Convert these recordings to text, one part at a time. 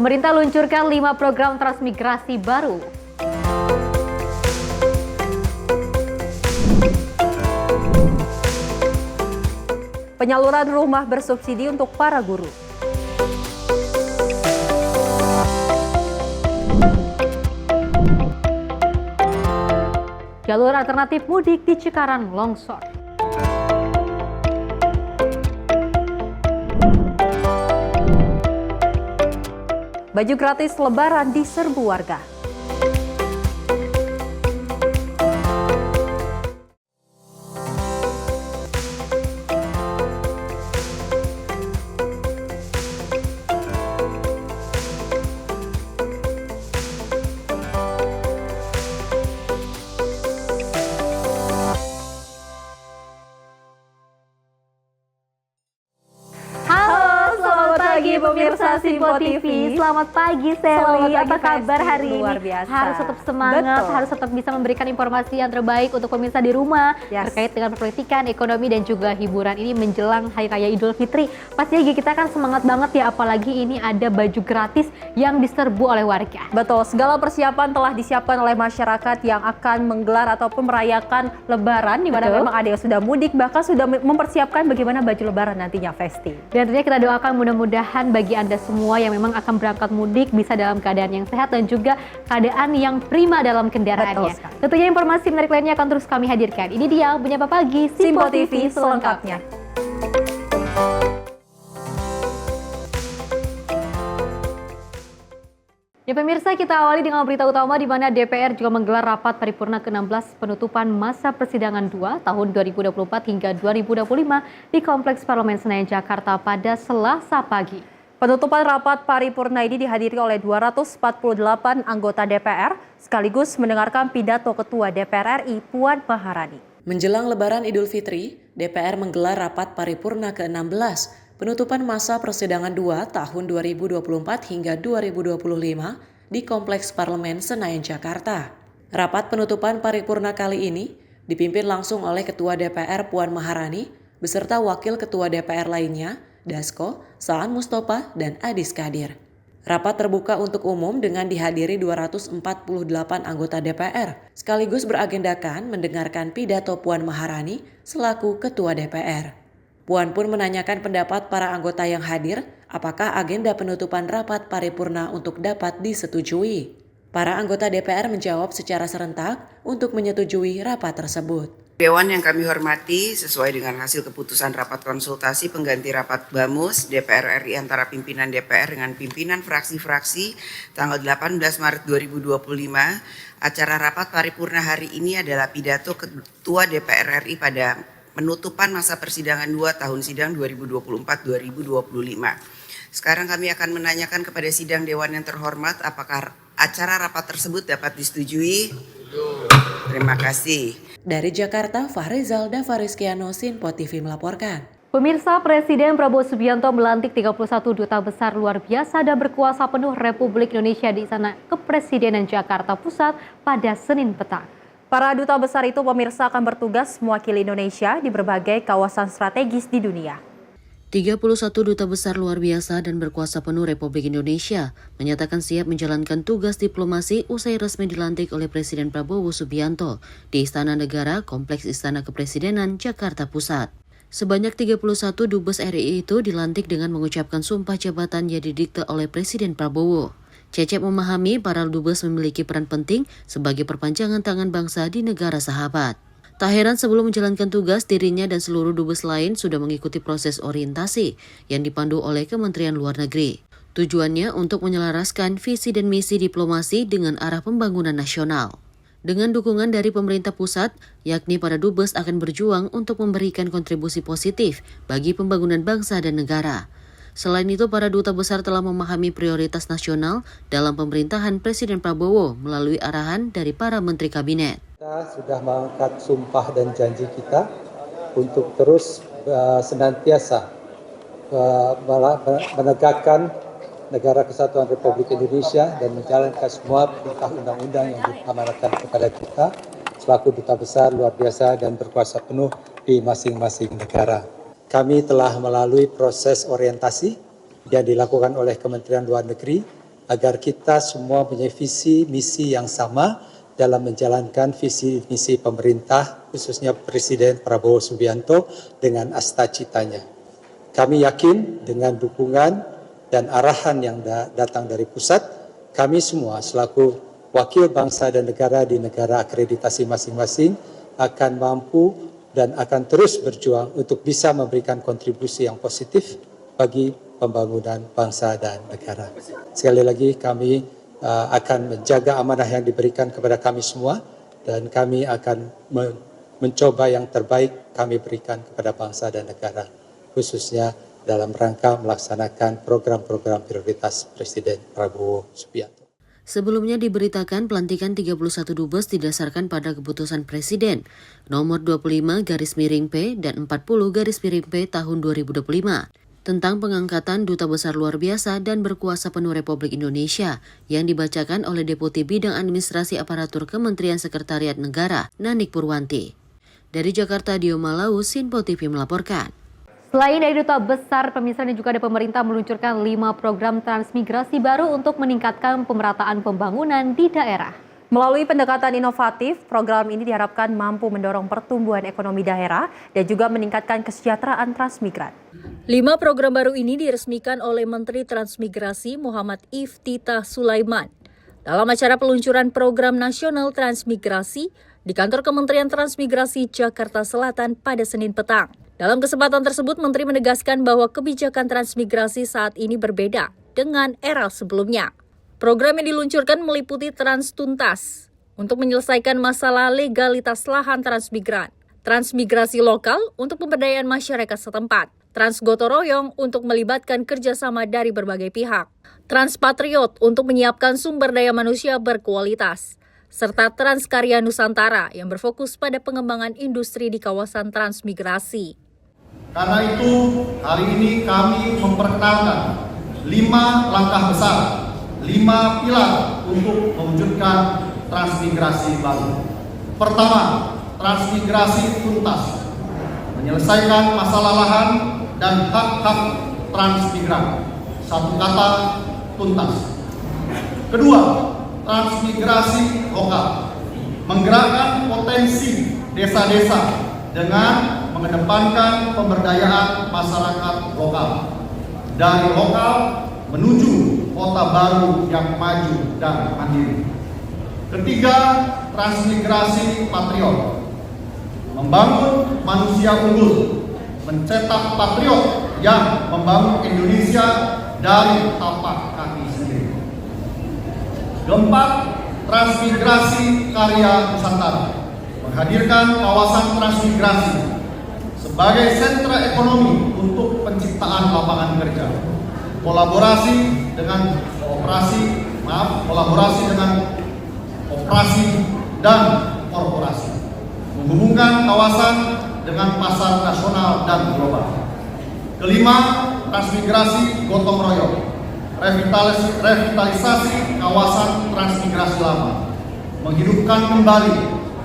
Pemerintah luncurkan 5 program transmigrasi baru. Penyaluran rumah bersubsidi untuk para guru. Jalur alternatif mudik di Cikarang longsor. Baju gratis Lebaran diserbu warga. Pemirsa Simpo TV, selamat pagi Sally. Apa kabar hari ini? Luar biasa. Harus tetap semangat, harus tetap bisa memberikan informasi yang terbaik untuk pemirsa di rumah terkait dengan politikan, ekonomi dan juga hiburan ini menjelang Hari Raya Idul Fitri. Pastinya kita kan semangat banget ya, apalagi ini ada baju gratis yang diserbu oleh warga. Betul, segala persiapan telah disiapkan oleh masyarakat yang akan menggelar ataupun merayakan Lebaran, di mana memang ada yang sudah mudik, bahkan sudah mempersiapkan bagaimana baju Lebaran nantinya festive. Dan tentunya kita doakan mudah-mudahan bagi Anda semua yang memang akan berangkat mudik bisa dalam keadaan yang sehat dan juga keadaan yang prima dalam kendaraannya. Tentunya informasi menarik lainnya akan terus kami hadirkan. Ini dia Menyapa Pagi Simpo TV selengkapnya. Ya pemirsa, kita awali dengan berita utama di mana DPR juga menggelar rapat paripurna ke-16 penutupan masa persidangan 2 tahun 2024 hingga 2025 di Kompleks Parlemen Senayan Jakarta pada Selasa pagi. Penutupan rapat paripurna ini dihadiri oleh 248 anggota DPR sekaligus mendengarkan pidato Ketua DPR RI Puan Maharani. Menjelang Lebaran Idul Fitri, DPR menggelar rapat paripurna ke-16 penutupan masa persidangan 2 tahun 2024 hingga 2025 di Kompleks Parlemen Senayan Jakarta. Rapat penutupan paripurna kali ini dipimpin langsung oleh Ketua DPR Puan Maharani beserta Wakil Ketua DPR lainnya, Dasko, Saan Mustafa, dan Adis Kadir. Rapat terbuka untuk umum dengan dihadiri 248 anggota DPR, sekaligus beragendakan mendengarkan pidato Puan Maharani selaku Ketua DPR. Puan pun menanyakan pendapat para anggota yang hadir, apakah agenda penutupan rapat paripurna untuk dapat disetujui. Para anggota DPR menjawab secara serentak untuk menyetujui rapat tersebut. Dewan yang kami hormati, sesuai dengan hasil keputusan rapat konsultasi pengganti rapat BAMUS DPR RI antara pimpinan DPR dengan pimpinan fraksi-fraksi tanggal 18 Maret 2025, acara rapat paripurna hari ini adalah pidato Ketua DPR RI pada penutupan masa persidangan 2 tahun sidang 2024-2025. Sekarang kami akan menanyakan kepada sidang Dewan yang terhormat apakah acara rapat tersebut dapat disetujui. Terima kasih. Dari Jakarta, Fahrizal Davarizkiano, Simpo TV melaporkan. Pemirsa, Presiden Prabowo Subianto melantik 31 duta besar luar biasa dan berkuasa penuh Republik Indonesia di Istana Kepresidenan Jakarta Pusat pada Senin petang. Para duta besar itu pemirsa akan bertugas mewakili Indonesia di berbagai kawasan strategis di dunia. 31 duta besar luar biasa dan berkuasa penuh Republik Indonesia menyatakan siap menjalankan tugas diplomasi usai resmi dilantik oleh Presiden Prabowo Subianto di Istana Negara Kompleks Istana Kepresidenan Jakarta Pusat. Sebanyak 31 dubes RI itu dilantik dengan mengucapkan sumpah jabatan yang didikte oleh Presiden Prabowo. Cecep memahami para dubes memiliki peran penting sebagai perpanjangan tangan bangsa di negara sahabat. Tak heran sebelum menjalankan tugas, dirinya dan seluruh dubes lain sudah mengikuti proses orientasi yang dipandu oleh Kementerian Luar Negeri. Tujuannya untuk menyelaraskan visi dan misi diplomasi dengan arah pembangunan nasional. Dengan dukungan dari pemerintah pusat, yakni para dubes akan berjuang untuk memberikan kontribusi positif bagi pembangunan bangsa dan negara. Selain itu, para duta besar telah memahami prioritas nasional dalam pemerintahan Presiden Prabowo melalui arahan dari para menteri kabinet. Kita sudah mengangkat sumpah dan janji kita untuk terus senantiasa menegakkan negara kesatuan Republik Indonesia dan menjalankan semua perintah undang-undang yang diamanatkan kepada kita selaku duta besar luar biasa dan berkuasa penuh di masing-masing negara. Kami telah melalui proses orientasi yang dilakukan oleh Kementerian Luar Negeri agar kita semua punya visi misi yang sama dalam menjalankan visi misi pemerintah, khususnya Presiden Prabowo Subianto dengan astacitanya. Kami yakin dengan dukungan dan arahan yang datang dari pusat, kami semua selaku wakil bangsa dan negara di negara akreditasi masing-masing akan mampu dan akan terus berjuang untuk bisa memberikan kontribusi yang positif bagi pembangunan bangsa dan negara. Sekali lagi kami akan menjaga amanah yang diberikan kepada kami semua dan kami akan mencoba yang terbaik kami berikan kepada bangsa dan negara, khususnya dalam rangka melaksanakan program-program prioritas Presiden Prabowo Subianto. Sebelumnya diberitakan pelantikan 31 dubes didasarkan pada keputusan Presiden nomor 25/P dan 40/P tahun 2025 tentang pengangkatan Duta Besar Luar Biasa dan Berkuasa Penuh Republik Indonesia yang dibacakan oleh Deputi Bidang Administrasi Aparatur Kementerian Sekretariat Negara, Nanik Purwanti. Dari Jakarta, Dio Malau, Sinpo TV melaporkan. Selain dari Duta Besar, pemirsa dan juga ada pemerintah meluncurkan 5 program transmigrasi baru untuk meningkatkan pemerataan pembangunan di daerah. Melalui pendekatan inovatif, program ini diharapkan mampu mendorong pertumbuhan ekonomi daerah dan juga meningkatkan kesejahteraan transmigran. 5 program baru ini diresmikan oleh Menteri Transmigrasi Muhammad Iftitah Sulaiman dalam acara peluncuran Program Nasional Transmigrasi di kantor Kementerian Transmigrasi Jakarta Selatan pada Senin petang. Dalam kesempatan tersebut, Menteri menegaskan bahwa kebijakan transmigrasi saat ini berbeda dengan era sebelumnya. Program yang diluncurkan meliputi Trans Tuntas untuk menyelesaikan masalah legalitas lahan transmigran, transmigrasi lokal untuk pemberdayaan masyarakat setempat, Trans Gotong Royong untuk melibatkan kerjasama dari berbagai pihak, Trans Patriot untuk menyiapkan sumber daya manusia berkualitas, serta Transkarya Nusantara yang berfokus pada pengembangan industri di kawasan transmigrasi. Karena itu, hari ini kami memperkenalkan 5 langkah besar, 5 pilar untuk mewujudkan transmigrasi baru. Pertama, transmigrasi tuntas, menyelesaikan masalah lahan dan hak-hak transmigran. Satu kata, tuntas. Kedua, transmigrasi lokal, menggerakkan potensi desa-desa dengan mengedepankan pemberdayaan masyarakat lokal. Dari lokal menuju kota baru yang maju dan mandiri. Ketiga, transmigrasi patriot, membangun manusia unggul, mencetak patriot yang membangun Indonesia dari tapak kaki sendiri. Keempat, transmigrasi karya Nusantara, menghadirkan kawasan transmigrasi sebagai sentra ekonomi untuk penciptaan lapangan kerja, kolaborasi dengan operasi dan korporasi, menghubungkan kawasan dengan pasar nasional dan global. Kelima, transmigrasi gotong royong, revitalisasi kawasan transmigrasi lama, menghidupkan kembali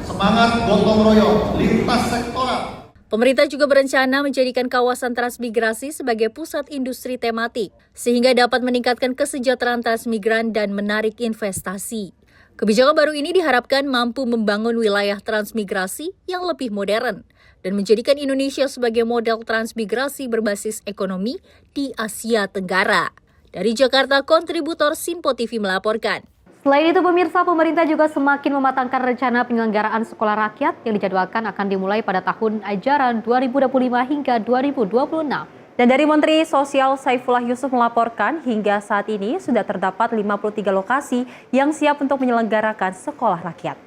semangat gotong royong lintas sektoral. Pemerintah juga berencana menjadikan kawasan transmigrasi sebagai pusat industri tematik, sehingga dapat meningkatkan kesejahteraan transmigran dan menarik investasi. Kebijakan baru ini diharapkan mampu membangun wilayah transmigrasi yang lebih modern dan menjadikan Indonesia sebagai model transmigrasi berbasis ekonomi di Asia Tenggara. Dari Jakarta, kontributor Sinpo TV melaporkan. Selain itu pemirsa, pemerintah juga semakin mematangkan rencana penyelenggaraan sekolah rakyat yang dijadwalkan akan dimulai pada tahun ajaran 2025 hingga 2026. Dan dari Menteri Sosial Saifullah Yusuf melaporkan hingga saat ini sudah terdapat 53 lokasi yang siap untuk menyelenggarakan sekolah rakyat.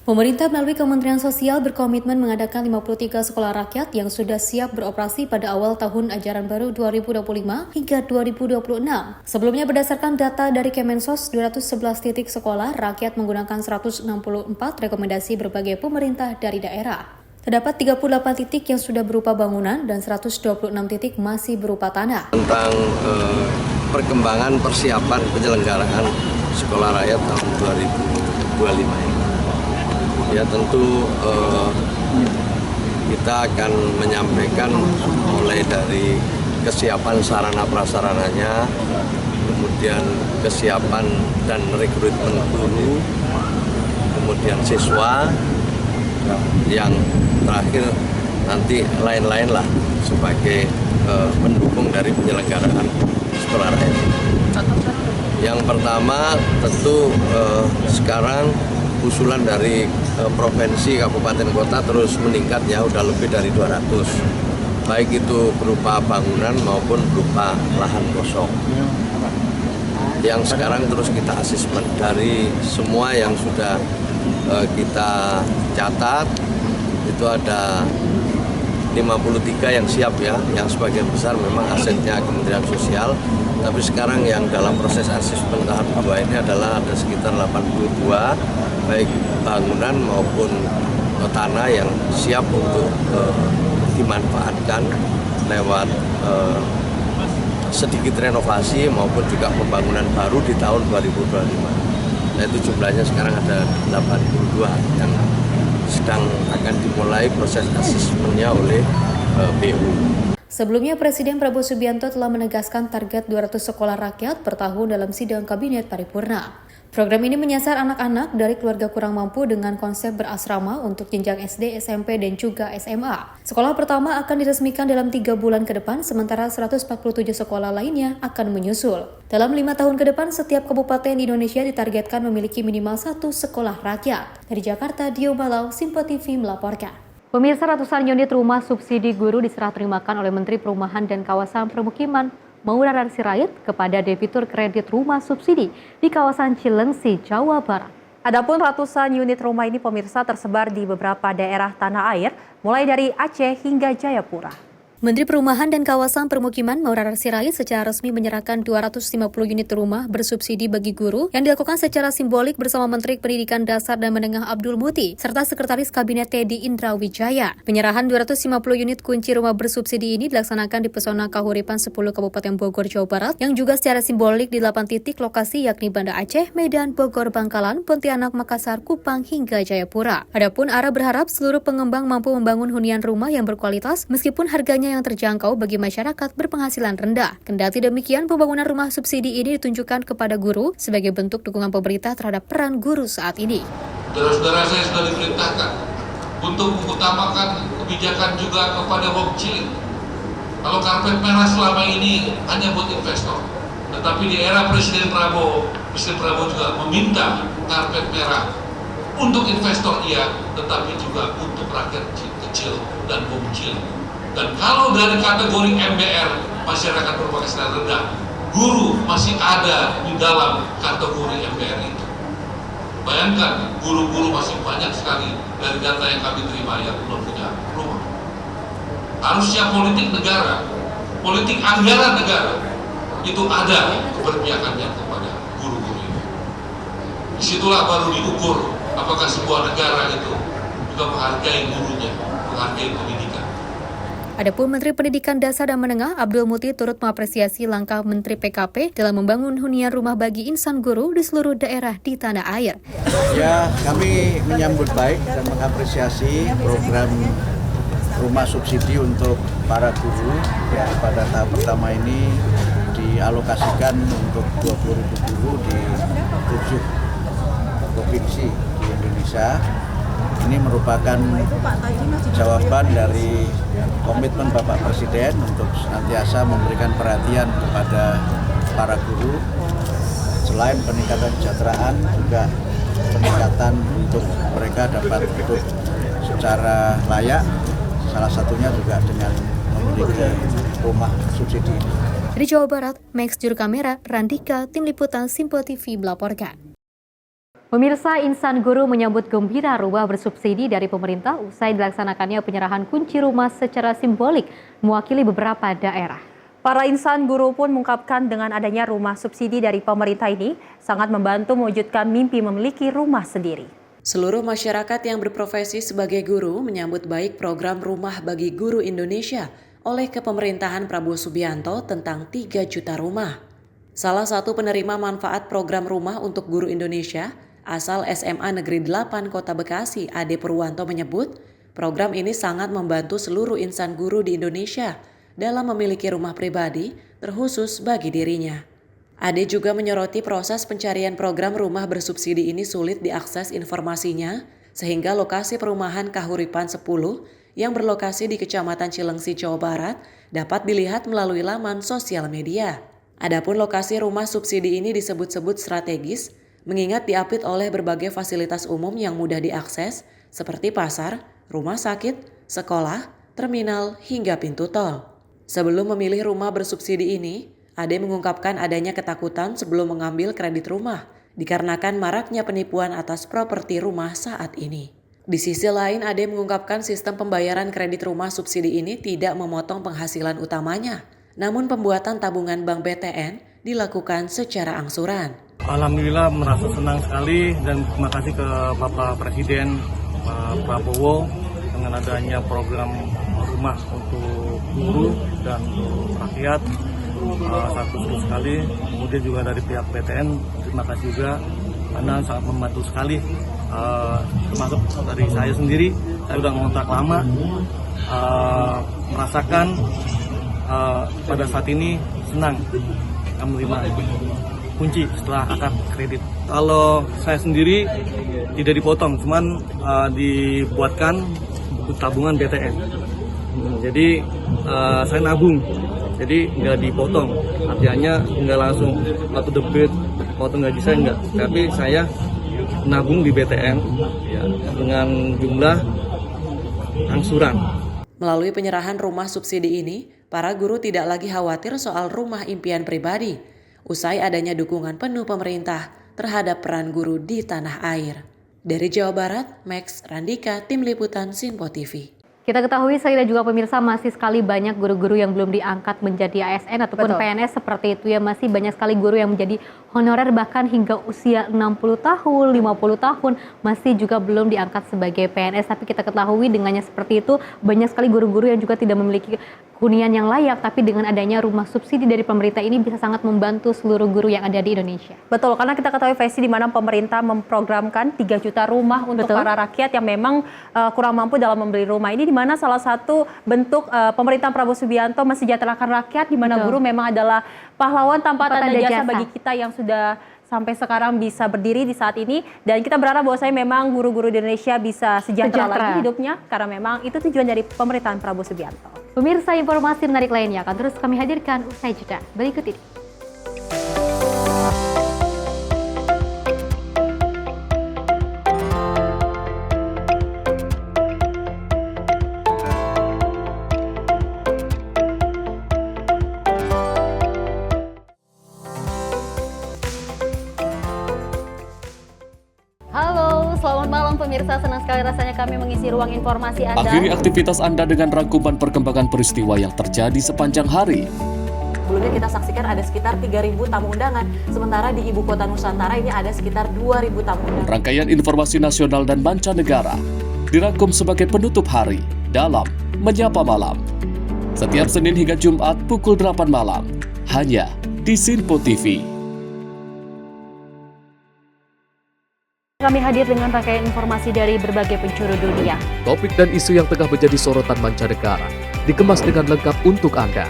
Pemerintah melalui Kementerian Sosial berkomitmen mengadakan 53 sekolah rakyat yang sudah siap beroperasi pada awal tahun ajaran baru 2025 hingga 2026. Sebelumnya berdasarkan data dari Kemensos, 211 titik sekolah rakyat menggunakan 164 rekomendasi berbagai pemerintah dari daerah. Terdapat 38 titik yang sudah berupa bangunan dan 126 titik masih berupa tanah. Tentang perkembangan persiapan penyelenggaraan sekolah rakyat tahun 2025 ini. Ya tentu kita akan menyampaikan mulai dari kesiapan sarana prasarananya, kemudian kesiapan dan rekrutmen guru, kemudian siswa, yang terakhir nanti lain-lain lah sebagai pendukung dari penyelenggaraan sekolah rakyat. Yang pertama tentu sekarang usulan dari provinsi, kabupaten, kota terus meningkat ya, udah lebih dari 200. Baik itu berupa bangunan maupun berupa lahan kosong. Yang sekarang terus kita asesmen dari semua yang sudah kita catat, itu ada 53 yang siap ya, yang sebagian besar memang asetnya Kementerian Sosial, tapi sekarang yang dalam proses asesmen tahap 2 ini adalah ada sekitar 82, baik bangunan maupun tanah yang siap untuk dimanfaatkan lewat sedikit renovasi maupun juga pembangunan baru di tahun 2025. Nah itu jumlahnya sekarang ada 82 yang sedang akan dimulai proses asesmennya oleh BU. Sebelumnya, Presiden Prabowo Subianto telah menegaskan target 200 sekolah rakyat per tahun dalam sidang Kabinet Paripurna. Program ini menyasar anak-anak dari keluarga kurang mampu dengan konsep berasrama untuk jenjang SD, SMP, dan juga SMA. Sekolah pertama akan diresmikan dalam 3 bulan ke depan, sementara 147 sekolah lainnya akan menyusul. Dalam 5 tahun ke depan, setiap kabupaten di Indonesia ditargetkan memiliki minimal 1 sekolah rakyat. Dari Jakarta, Dio Balau, Simpo TV melaporkan. Pemirsa, ratusan unit rumah subsidi guru diserah terimakan oleh Menteri Perumahan dan Kawasan Permukiman Mauraran Sirait kepada debitur kredit rumah subsidi di kawasan Cilengsi, Jawa Barat. Adapun ratusan unit rumah ini pemirsa tersebar di beberapa daerah tanah air, mulai dari Aceh hingga Jayapura. Menteri Perumahan dan Kawasan Permukiman Mauraran Sirait secara resmi menyerahkan 250 unit rumah bersubsidi bagi guru yang dilakukan secara simbolik bersama Menteri Pendidikan Dasar dan Menengah Abdul Muti serta Sekretaris Kabinet Teddy Indra Wijaya. Penyerahan 250 unit kunci rumah bersubsidi ini dilaksanakan di Pesona Kahuripan 10 Kabupaten Bogor, Jawa Barat yang juga secara simbolik di 8 titik lokasi yakni Banda Aceh, Medan, Bogor, Bangkalan, Pontianak, Makassar, Kupang hingga Jayapura. Adapun ARA berharap seluruh pengembang mampu membangun hunian rumah yang berkualitas meskipun harganya yang terjangkau bagi masyarakat berpenghasilan rendah. Kendati demikian, pembangunan rumah subsidi ini ditunjukkan kepada guru sebagai bentuk dukungan pemerintah terhadap peran guru saat ini. Saudara-saudara, saya sudah diperintahkan untuk mengutamakan kebijakan juga kepada home chilling. Kalau karpet merah selama ini hanya buat investor, tetapi di era Presiden Prabowo juga meminta karpet merah untuk investor iya, tetapi juga untuk rakyat kecil dan home chilling. Dan kalau dari kategori MBR, masyarakat berpenghasilan rendah, guru masih ada di dalam kategori MBR itu. Bayangkan, guru-guru masih banyak sekali dari data yang kami terima yang belum punya rumah. Harusnya politik negara, politik anggaran negara, itu ada keberpihakannya kepada guru-guru ini. Disitulah baru diukur apakah sebuah negara itu juga menghargai gurunya, menghargai pendidikan. Adapun Menteri Pendidikan Dasar dan Menengah Abdul Muti turut mengapresiasi langkah Menteri PKP dalam membangun hunian rumah bagi insan guru di seluruh daerah di tanah air. Ya, kami menyambut baik dan mengapresiasi program rumah subsidi untuk para guru yang pada tahap pertama ini dialokasikan untuk 20.000 guru di 7 provinsi di Indonesia. Ini merupakan jawaban dari komitmen Bapak Presiden untuk senantiasa memberikan perhatian kepada para guru. Selain peningkatan kesejahteraan, juga peningkatan untuk mereka dapat hidup secara layak. Salah satunya juga dengan memiliki rumah subsidi. Dari Jawa Barat, Max Juru Kamera, Randika, Tim Liputan Simpo TV melaporkan. Pemirsa, insan guru menyambut gembira rumah bersubsidi dari pemerintah usai dilaksanakannya penyerahan kunci rumah secara simbolik mewakili beberapa daerah. Para insan guru pun mengungkapkan dengan adanya rumah subsidi dari pemerintah ini sangat membantu mewujudkan mimpi memiliki rumah sendiri. Seluruh masyarakat yang berprofesi sebagai guru menyambut baik program Rumah Bagi Guru Indonesia oleh Kepemerintahan Prabowo Subianto tentang 3 juta rumah. Salah satu penerima manfaat program Rumah untuk Guru Indonesia, asal SMA Negeri 8 Kota Bekasi, Ade Purwanto menyebut, program ini sangat membantu seluruh insan guru di Indonesia dalam memiliki rumah pribadi terkhusus bagi dirinya. Ade juga menyoroti proses pencarian program rumah bersubsidi ini sulit diakses informasinya, sehingga lokasi perumahan Kahuripan 10 yang berlokasi di Kecamatan Cilengsi, Jawa Barat dapat dilihat melalui laman sosial media. Adapun lokasi rumah subsidi ini disebut-sebut strategis, mengingat diapit oleh berbagai fasilitas umum yang mudah diakses, seperti pasar, rumah sakit, sekolah, terminal, hingga pintu tol. Sebelum memilih rumah bersubsidi ini, Ade mengungkapkan adanya ketakutan sebelum mengambil kredit rumah, dikarenakan maraknya penipuan atas properti rumah saat ini. Di sisi lain, Ade mengungkapkan sistem pembayaran kredit rumah subsidi ini tidak memotong penghasilan utamanya, namun pembuatan tabungan Bank BTN dilakukan secara angsuran. Alhamdulillah merasa senang sekali dan terima kasih ke Bapak Presiden Pak Prabowo dengan adanya program rumah untuk guru dan untuk rakyat. Satu sekali, kemudian juga dari pihak BTN terima kasih juga karena sangat membantu sekali, termasuk dari saya sendiri, saya sudah ngontrak lama, merasakan pada saat ini senang menerima kunci setelah akad kredit. Kalau saya sendiri tidak dipotong, cuman dibuatkan buku tabungan BTN. Jadi saya nabung, jadi nggak dipotong. Artinya nggak langsung waktu debit potong gaji saya nggak, tapi saya nabung di BTN ya, dengan jumlah angsuran. Melalui penyerahan rumah subsidi ini, para guru tidak lagi khawatir soal rumah impian pribadi, usai adanya dukungan penuh pemerintah terhadap peran guru di tanah air. Dari Jawa Barat, Max Randika, Tim Liputan Sinpo TV. Kita ketahui dan juga pemirsa masih sekali banyak guru-guru yang belum diangkat menjadi ASN ataupun PNS seperti itu ya. Masih banyak sekali guru yang menjadi honorer bahkan hingga usia 60 tahun, 50 tahun masih juga belum diangkat sebagai PNS. Tapi kita ketahui dengannya seperti itu banyak sekali guru-guru yang juga tidak memiliki hunian yang layak. Tapi dengan adanya rumah subsidi dari pemerintah ini bisa sangat membantu seluruh guru yang ada di Indonesia. Betul, karena kita ketahui Festi di mana pemerintah memprogramkan 3 juta rumah untuk para rakyat yang memang kurang mampu dalam membeli rumah ini, di mana salah satu bentuk pemerintahan Prabowo Subianto mensejahterakan rakyat, di mana guru memang adalah pahlawan tanpa tanda jasa bagi kita yang sudah sampai sekarang bisa berdiri di saat ini. Dan kita berharap bahwa memang guru-guru di Indonesia bisa sejahtera lagi hidupnya, karena memang itu tujuan dari pemerintahan Prabowo Subianto. Pemirsa, informasi menarik lainnya akan terus kami hadirkan usai jeda berikut ini. Selamat malam pemirsa, senang sekali rasanya kami mengisi ruang informasi Anda. Akhiri aktivitas Anda dengan rangkuman perkembangan peristiwa yang terjadi sepanjang hari. Sebelumnya kita saksikan ada sekitar 3.000 tamu undangan, sementara di Ibu Kota Nusantara ini ada sekitar 2.000 tamu undangan. Rangkaian informasi nasional dan mancanegara dirangkum sebagai penutup hari dalam Menyapa Malam. Setiap Senin hingga Jumat pukul 8 malam, hanya di Sinpo TV. Kami hadir dengan rangkaian informasi dari berbagai penjuru dunia. Topik dan isu yang tengah menjadi sorotan mancanegara dikemas dengan lengkap untuk Anda.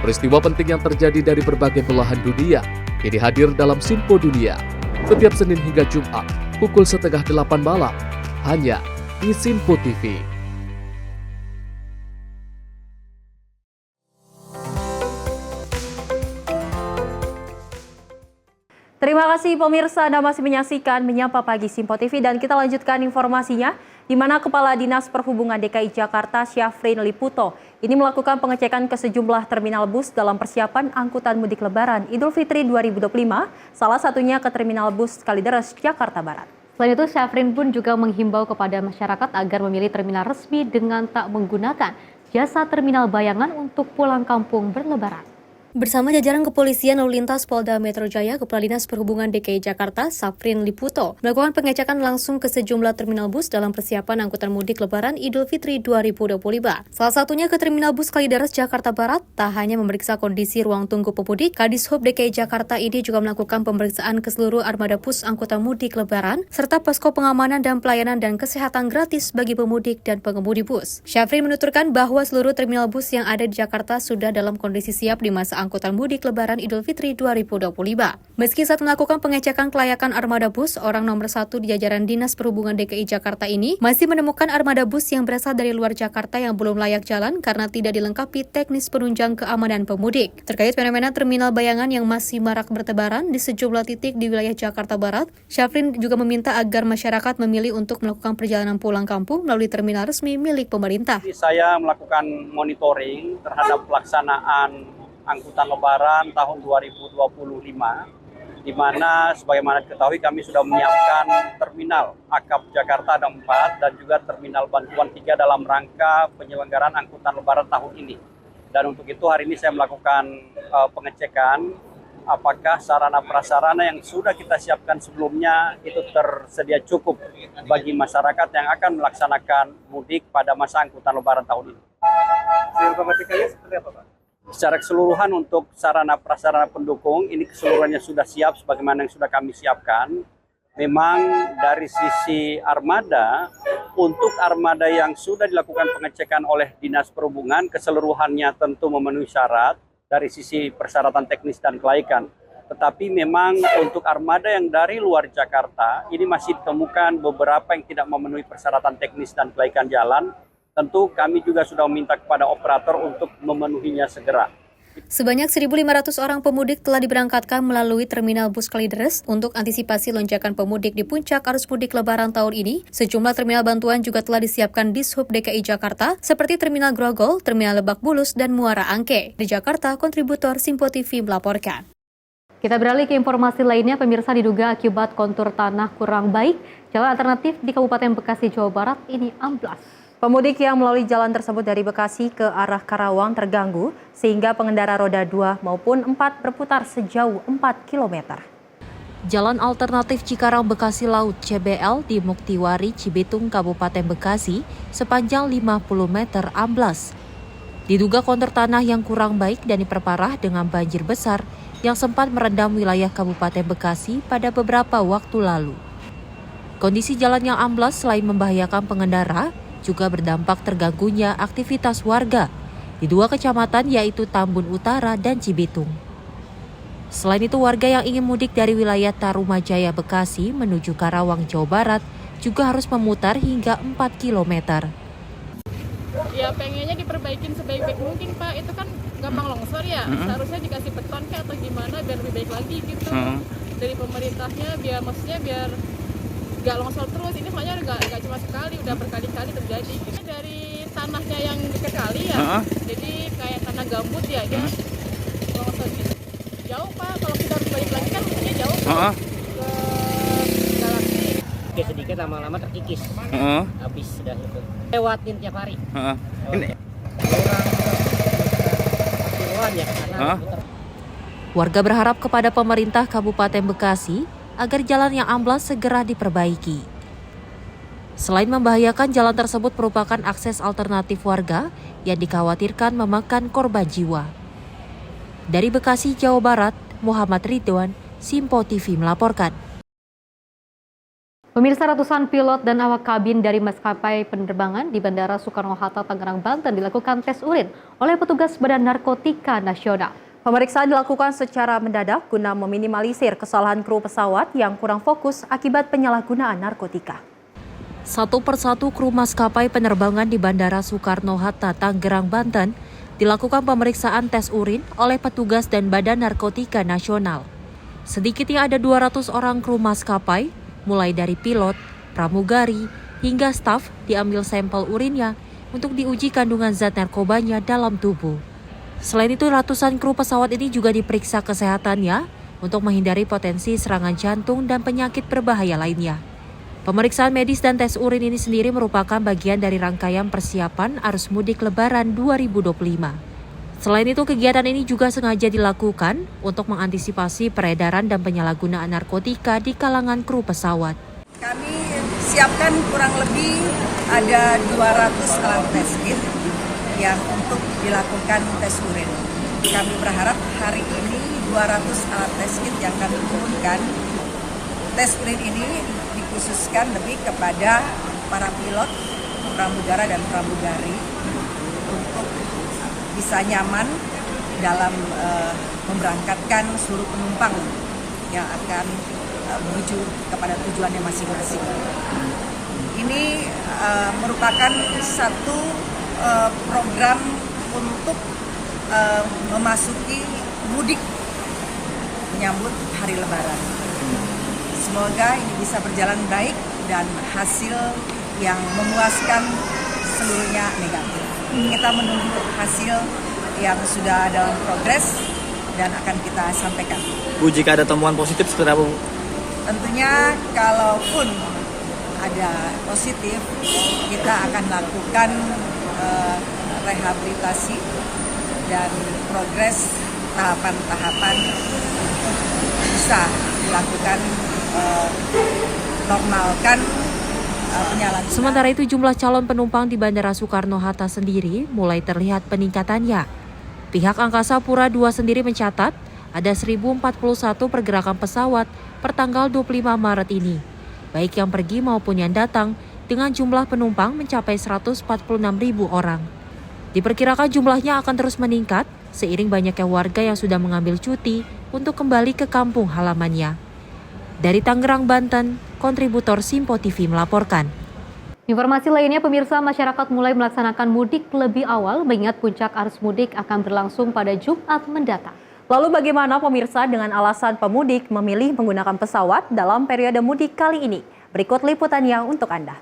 Peristiwa penting yang terjadi dari berbagai belahan dunia kini hadir dalam Sinpo Dunia. Setiap Senin hingga Jumat pukul 7:30 malam, hanya di Sinpo TV. Terima kasih pemirsa, Anda masih menyaksikan Menyapa Pagi Sinpo TV, dan kita lanjutkan informasinya, di mana Kepala Dinas Perhubungan DKI Jakarta Syafrin Liputo ini melakukan pengecekan ke sejumlah terminal bus dalam persiapan angkutan mudik Lebaran Idul Fitri 2025, salah satunya ke Terminal Bus Kalideres, Jakarta Barat. Selain itu, Syafrin pun juga menghimbau kepada masyarakat agar memilih terminal resmi dengan tak menggunakan jasa terminal bayangan untuk pulang kampung berlebaran. Bersama jajaran kepolisian lalu lintas Polda Metro Jaya, Kepala Dinas Perhubungan DKI Jakarta, Safrin Liputo, melakukan pengecekan langsung ke sejumlah terminal bus dalam persiapan angkutan mudik Lebaran Idul Fitri 2025. Salah satunya ke Terminal Bus Kalideres, Jakarta Barat. Tak hanya memeriksa kondisi ruang tunggu pemudik, Kadishub DKI Jakarta ini juga melakukan pemeriksaan ke seluruh armada bus angkutan mudik Lebaran, serta posko pengamanan dan pelayanan dan kesehatan gratis bagi pemudik dan pengemudi bus. Syafrin menuturkan bahwa seluruh terminal bus yang ada di Jakarta sudah dalam kondisi siap di masa angkutan mudik Lebaran Idul Fitri 2025. Meski saat melakukan pengecekan kelayakan armada bus, orang nomor 1 di jajaran Dinas Perhubungan DKI Jakarta ini masih menemukan armada bus yang berasal dari luar Jakarta yang belum layak jalan karena tidak dilengkapi teknis penunjang keamanan pemudik. Terkait fenomena terminal bayangan yang masih marak bertebaran di sejumlah titik di wilayah Jakarta Barat, Syafrin juga meminta agar masyarakat memilih untuk melakukan perjalanan pulang kampung melalui terminal resmi milik pemerintah. Saya melakukan monitoring terhadap pelaksanaan angkutan Lebaran tahun 2025, di mana sebagaimana diketahui kami sudah menyiapkan terminal Akap Jakarta ada 4 dan juga terminal bantuan 3 dalam rangka penyelenggaraan angkutan Lebaran tahun ini. Dan untuk itu hari ini saya melakukan pengecekan apakah sarana prasarana yang sudah kita siapkan sebelumnya itu tersedia cukup bagi masyarakat yang akan melaksanakan mudik pada masa angkutan Lebaran tahun ini. Pengecekannya seperti apa, Pak? Secara keseluruhan untuk sarana prasarana pendukung ini keseluruhannya sudah siap sebagaimana yang sudah kami siapkan. Memang dari sisi armada, untuk armada yang sudah dilakukan pengecekan oleh Dinas Perhubungan keseluruhannya tentu memenuhi syarat dari sisi persyaratan teknis dan kelaikan. Tetapi memang untuk armada yang dari luar Jakarta ini masih ditemukan beberapa yang tidak memenuhi persyaratan teknis dan kelaikan jalan. Tentu kami juga sudah meminta kepada operator untuk memenuhinya segera. Sebanyak 1.500 orang pemudik telah diberangkatkan melalui Terminal Bus Kalideres untuk antisipasi lonjakan pemudik di puncak arus mudik Lebaran tahun ini. Sejumlah terminal bantuan juga telah disiapkan di Dishub DKI Jakarta, seperti Terminal Grogol, Terminal Lebak Bulus, dan Muara Angke. Di Jakarta, kontributor Simpo TV melaporkan. Kita beralih ke informasi lainnya. Pemirsa, diduga akibat kontur tanah kurang baik, jalan alternatif di Kabupaten Bekasi, Jawa Barat ini amblas. Pemudik yang melalui jalan tersebut dari Bekasi ke arah Karawang terganggu sehingga pengendara roda 2 maupun 4 berputar sejauh 4 km. Jalan alternatif Cikarang Bekasi Laut CBL di Muktiwari, Cibitung, Kabupaten Bekasi sepanjang 50 meter amblas. Diduga kontur tanah yang kurang baik dan diperparah dengan banjir besar yang sempat merendam wilayah Kabupaten Bekasi pada beberapa waktu lalu. Kondisi jalan yang amblas selain membahayakan pengendara, juga berdampak terganggunya aktivitas warga di 2 kecamatan yaitu Tambun Utara dan Cibitung. Selain itu, warga yang ingin mudik dari wilayah Tarumajaya Bekasi menuju Karawang, Jawa Barat juga harus memutar hingga 4 km. Ya pengennya diperbaikin sebaik-baik mungkin, Pak. Itu kan gampang longsor ya. Seharusnya dikasih beton kayak atau gimana biar lebih baik lagi gitu. Dari pemerintahnya biar nggak longsor terus. Ini soalnya nggak cuma sekali, udah berkali-kali terjadi. Ini dari tanahnya yang dekat kali ya, jadi kayak tanah gambut ya, dia longsor gitu. Jauh, Pak, kalau kita harus balik lagi kan mungkin jauh ke Galaksi. Sedikit lama-lama terkikis, habis sudah itu. Lewatin tiap hari. Warga berharap kepada pemerintah Kabupaten Bekasi agar jalan yang amblas segera diperbaiki. Selain membahayakan, jalan tersebut merupakan akses alternatif warga yang dikhawatirkan memakan korban jiwa. Dari Bekasi, Jawa Barat, Muhammad Ridwan, Simpo TV melaporkan. Pemirsa, ratusan pilot dan awak kabin dari maskapai penerbangan di Bandara Soekarno-Hatta, Tangerang, Banten dilakukan tes urin oleh petugas Badan Narkotika Nasional. Pemeriksaan dilakukan secara mendadak guna meminimalisir kesalahan kru pesawat yang kurang fokus akibat penyalahgunaan narkotika. Satu persatu kru maskapai penerbangan di Bandara Soekarno-Hatta, Tangerang, Banten dilakukan pemeriksaan tes urin oleh petugas dan Badan Narkotika Nasional. Sedikitnya ada 200 orang kru maskapai, mulai dari pilot, pramugari, hingga staf diambil sampel urinnya untuk diuji kandungan zat narkobanya dalam tubuh. Selain itu, ratusan kru pesawat ini juga diperiksa kesehatannya untuk menghindari potensi serangan jantung dan penyakit berbahaya lainnya. Pemeriksaan medis dan tes urin ini sendiri merupakan bagian dari rangkaian persiapan arus mudik Lebaran 2025. Selain itu, kegiatan ini juga sengaja dilakukan untuk mengantisipasi peredaran dan penyalahgunaan narkotika di kalangan kru pesawat. Kami siapkan kurang lebih ada 200 alat tes kit yang untuk dilakukan tes urin. Kami berharap hari ini 200 alat tes kit yang kami turunkan, tes urin ini dikhususkan lebih kepada para pilot, pramugara dan pramugari untuk bisa nyaman dalam memberangkatkan seluruh penumpang yang akan menuju kepada tujuannya masing-masing. Ini merupakan satu program untuk memasuki mudik menyambut hari Lebaran. Semoga ini bisa berjalan baik dan hasil yang memuaskan seluruhnya negatif. Kita menunggu hasil yang sudah dalam progres dan akan kita sampaikan. Bu, jika ada temuan positif seperti apa, Bu? Tentunya kalaupun ada positif, kita akan lakukan rehabilitasi dan progres tahapan-tahapan untuk bisa dilakukan normalkan penyalahgunaan. Sementara itu, jumlah calon penumpang di Bandara Soekarno-Hatta sendiri mulai terlihat peningkatannya. Pihak Angkasa Pura II sendiri mencatat ada 1.041 pergerakan pesawat per tanggal 25 Maret ini, baik yang pergi maupun yang datang, dengan jumlah penumpang mencapai 146.000 orang. Diperkirakan jumlahnya akan terus meningkat seiring banyaknya warga yang sudah mengambil cuti untuk kembali ke kampung halamannya. Dari Tangerang, Banten, kontributor Simpo TV melaporkan. Informasi lainnya, pemirsa, masyarakat mulai melaksanakan mudik lebih awal mengingat puncak arus mudik akan berlangsung pada Jumat mendatang. Lalu bagaimana pemirsa dengan alasan pemudik memilih menggunakan pesawat dalam periode mudik kali ini? Berikut liputannya untuk Anda.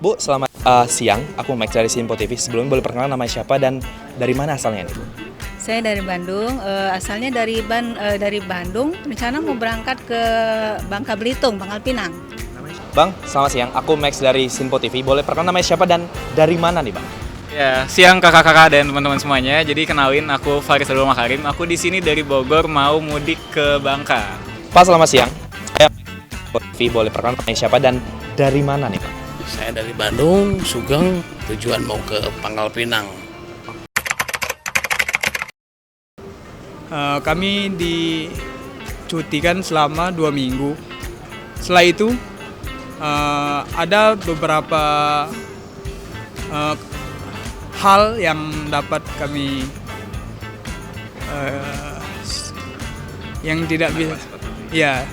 Bu, selamat siang. Aku Max dari Simpo TV. Sebelumnya boleh perkenalan namanya siapa dan dari mana asalnya nih? Saya dari Bandung, asalnya dari Bandung, rencana mau berangkat ke Bangka Belitung, Pangkal Pinang. Bang, selamat siang. Aku Max dari Simpo TV. Boleh perkenalan namanya siapa dan dari mana nih, Bang? Ya, siang kakak-kakak dan teman-teman semuanya. Jadi kenalin, aku Faris Abdul Makarim. Aku di sini dari Bogor mau mudik ke Bangka. Pak, selamat siang. Saya Simpo TV. Boleh perkenalan namanya siapa dan dari mana nih, Bang? Saya dari Bandung, Sugeng, tujuan mau ke Pangkal Pinang. Kami dicutikan selama 2 minggu. Setelah itu ada beberapa hal yang dapat kami yang tidak bisa ya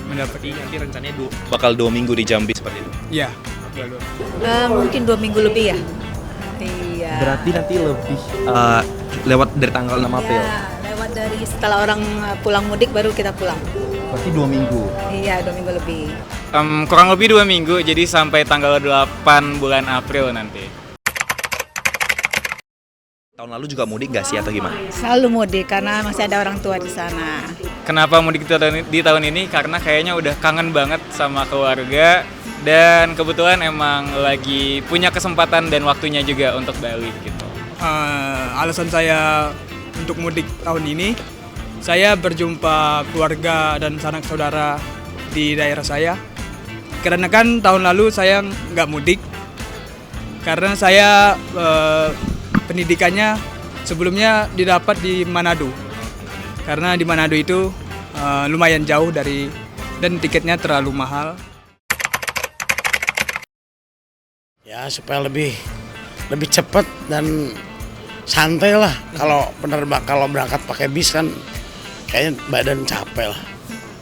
mendapat. Nanti rencananya bakal 2 minggu di Jambi seperti itu. Iya. Mungkin 2 minggu lebih ya. Iya. Berarti nanti lebih lewat dari tanggal 6 April. Ya, lewat dari setelah orang pulang mudik baru kita pulang. Berarti 2 minggu. Iya, 2 minggu lebih. Kurang lebih 2 minggu, jadi sampai tanggal 8 bulan April nanti. Tahun lalu juga mudik nggak sih atau gimana? Selalu mudik karena masih ada orang tua di sana. Kenapa mudik di tahun ini? Karena kayaknya udah kangen banget sama keluarga dan kebetulan emang lagi punya kesempatan dan waktunya juga untuk balik gitu. Alasan saya untuk mudik tahun ini, saya berjumpa keluarga dan sanak saudara di daerah saya. Karena kan tahun lalu saya nggak mudik karena saya pendidikannya sebelumnya didapat di Manado. Karena di Manado itu lumayan jauh dan tiketnya terlalu mahal. Ya supaya lebih cepat dan santai lah. Kalau berangkat pakai bis kan kayaknya badan capek lah.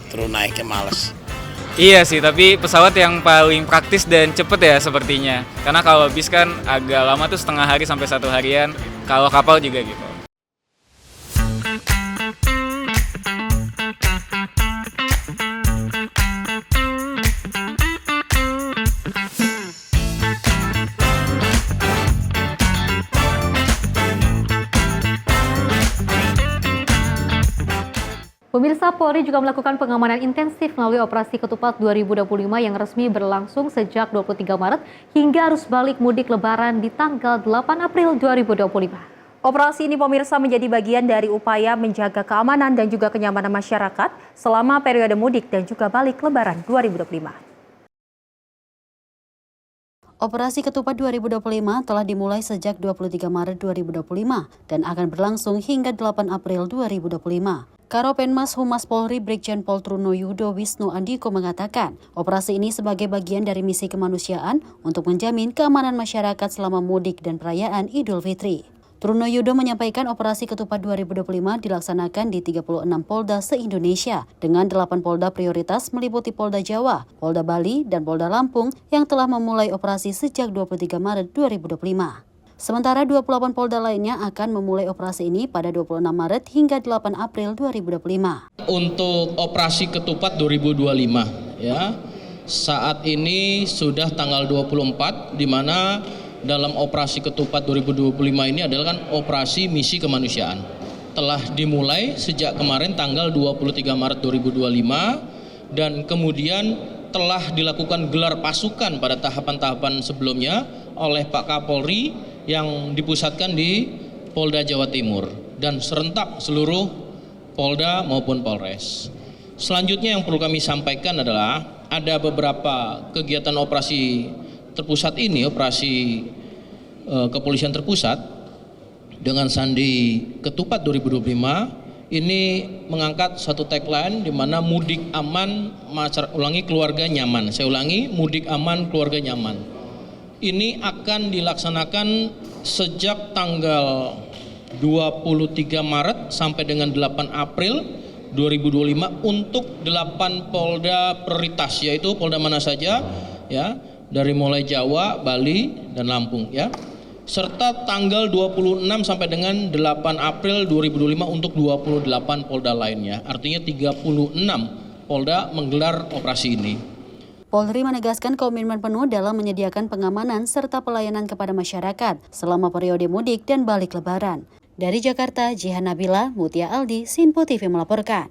Terus naiknya males. Iya sih, tapi pesawat yang paling praktis dan cepet ya sepertinya. Karena kalau bis kan agak lama tuh setengah hari sampai 1 harian. kalau kapal juga gitu. Pemirsa, Polri juga melakukan pengamanan intensif melalui Operasi Ketupat 2025 yang resmi berlangsung sejak 23 Maret hingga arus balik mudik Lebaran di tanggal 8 April 2025. Operasi ini pemirsa menjadi bagian dari upaya menjaga keamanan dan juga kenyamanan masyarakat selama periode mudik dan juga balik Lebaran 2025. Operasi Ketupat 2025 telah dimulai sejak 23 Maret 2025 dan akan berlangsung hingga 8 April 2025. Karopenmas Humas Polri Brigjen Pol Trunoyudo Wisnu Andiko mengatakan, operasi ini sebagai bagian dari misi kemanusiaan untuk menjamin keamanan masyarakat selama mudik dan perayaan Idul Fitri. Trunoyudo menyampaikan operasi Ketupat 2025 dilaksanakan di 36 Polda se-Indonesia dengan 8 Polda prioritas meliputi Polda Jawa, Polda Bali, dan Polda Lampung yang telah memulai operasi sejak 23 Maret 2025. Sementara 28 Polda lainnya akan memulai operasi ini pada 26 Maret hingga 8 April 2025. Untuk operasi Ketupat 2025 ya, saat ini sudah tanggal 24 di mana dalam operasi Ketupat 2025 ini adalah kan operasi misi kemanusiaan. Telah dimulai sejak kemarin tanggal 23 Maret 2025 dan kemudian telah dilakukan gelar pasukan pada tahapan-tahapan sebelumnya oleh Pak Kapolri yang dipusatkan di Polda Jawa Timur dan serentak seluruh Polda maupun Polres. Selanjutnya yang perlu kami sampaikan adalah ada beberapa kegiatan operasi terpusat ini, operasi kepolisian terpusat dengan sandi Ketupat 2025 ini mengangkat satu tagline di mana mudik aman, keluarga nyaman. Saya ulangi, mudik aman, keluarga nyaman. Ini akan dilaksanakan sejak tanggal 23 Maret sampai dengan 8 April 2025 untuk 8 Polda prioritas, yaitu Polda mana saja ya, dari mulai Jawa, Bali, dan Lampung ya. Serta tanggal 26 sampai dengan 8 April 2025 untuk 28 Polda lainnya. Artinya 36 Polda menggelar operasi ini. Polri menegaskan komitmen penuh dalam menyediakan pengamanan serta pelayanan kepada masyarakat selama periode mudik dan balik Lebaran. Dari Jakarta, Jihan Nabila, Mutia Aldi, Sinpo TV melaporkan.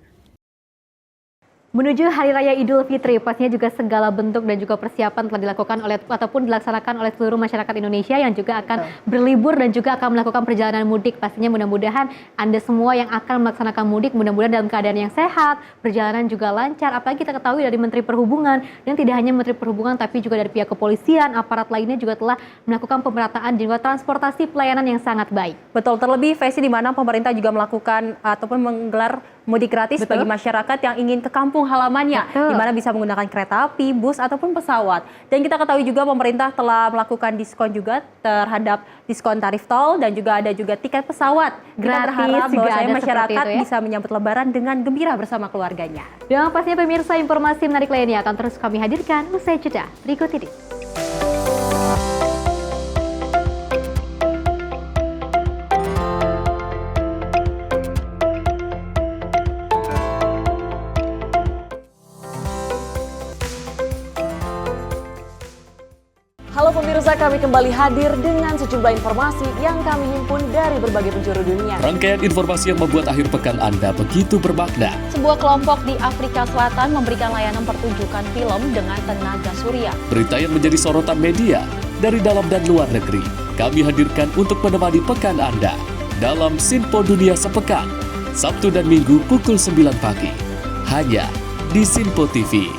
Menuju Hari Raya Idul Fitri, pastinya juga segala bentuk dan juga persiapan telah dilakukan oleh ataupun dilaksanakan oleh seluruh masyarakat Indonesia yang juga akan berlibur dan juga akan melakukan perjalanan mudik. Pastinya mudah-mudahan Anda semua yang akan melaksanakan mudik mudah-mudahan dalam keadaan yang sehat, perjalanan juga lancar. Apalagi kita ketahui dari Menteri Perhubungan dan tidak hanya Menteri Perhubungan tapi juga dari pihak kepolisian, aparat lainnya juga telah melakukan pemerataan juga transportasi pelayanan yang sangat baik. Betul, terlebih Fesi di mana pemerintah juga melakukan ataupun menggelar mudik gratis bagi masyarakat yang ingin ke kampung halamannya, di mana bisa menggunakan kereta api, bus ataupun pesawat. Dan kita ketahui juga pemerintah telah melakukan diskon juga terhadap diskon tarif tol dan juga ada juga tiket pesawat. Kita berharap bahwasanya masyarakat bisa menyambut Lebaran dengan gembira bersama keluarganya. Dan pastinya pemirsa, informasi menarik lainnya akan terus kami hadirkan usai jeda berikut ini. Halo pemirsa, kami kembali hadir dengan sejumlah informasi yang kami himpun dari berbagai penjuru dunia. Rangkaian informasi yang membuat akhir pekan Anda begitu bermakna. Sebuah kelompok di Afrika Selatan memberikan layanan pertunjukan film dengan tenaga surya. Berita yang menjadi sorotan media dari dalam dan luar negeri. Kami hadirkan untuk menemani pekan Anda dalam Sinpo Dunia Sepekan, Sabtu dan Minggu pukul 9 pagi. Hanya di Sinpo TV.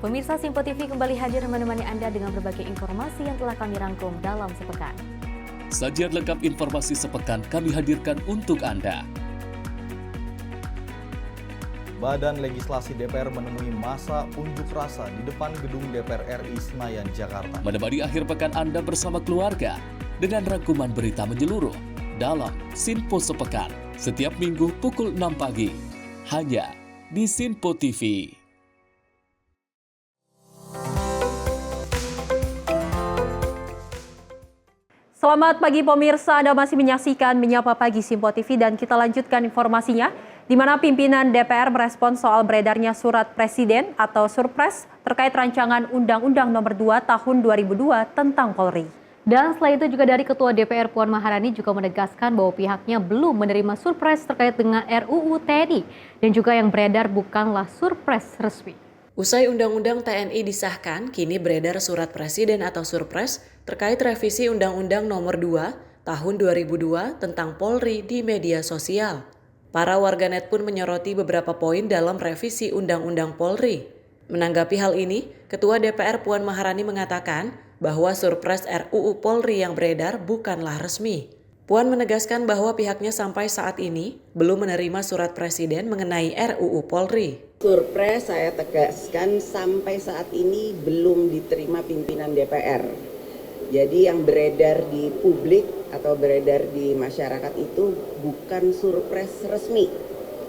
Pemirsa, Sinpo TV kembali hadir menemani Anda dengan berbagai informasi yang telah kami rangkum dalam sepekan. Sajian lengkap informasi sepekan kami hadirkan untuk Anda. Badan Legislasi DPR menemui masa unjuk rasa di depan gedung DPR RI Senayan, Jakarta. Menemani akhir pekan Anda bersama keluarga dengan rangkuman berita menyeluruh dalam Sinpo Sepekan setiap minggu pukul 6 pagi. Hanya di Sinpo TV. Selamat pagi pemirsa, Anda masih menyaksikan Menyapa Pagi Simpo TV dan kita lanjutkan informasinya di mana pimpinan DPR merespon soal beredarnya surat presiden atau surpres terkait rancangan Undang-Undang Nomor 2 Tahun 2002 tentang Polri. Dan selain itu juga dari Ketua DPR Puan Maharani juga menegaskan bahwa pihaknya belum menerima surpres terkait dengan RUU TNI dan juga yang beredar bukanlah surpres resmi. Usai Undang-Undang TNI disahkan, kini beredar surat presiden atau surpres terkait revisi Undang-Undang Nomor 2 Tahun 2002 tentang Polri di media sosial. Para warganet pun menyoroti beberapa poin dalam revisi Undang-Undang Polri. Menanggapi hal ini, Ketua DPR Puan Maharani mengatakan bahwa surpres RUU Polri yang beredar bukanlah resmi. Puan menegaskan bahwa pihaknya sampai saat ini belum menerima surat presiden mengenai RUU Polri. Surpres saya tegaskan sampai saat ini belum diterima pimpinan DPR. Jadi yang beredar di publik atau beredar di masyarakat itu bukan surpres resmi.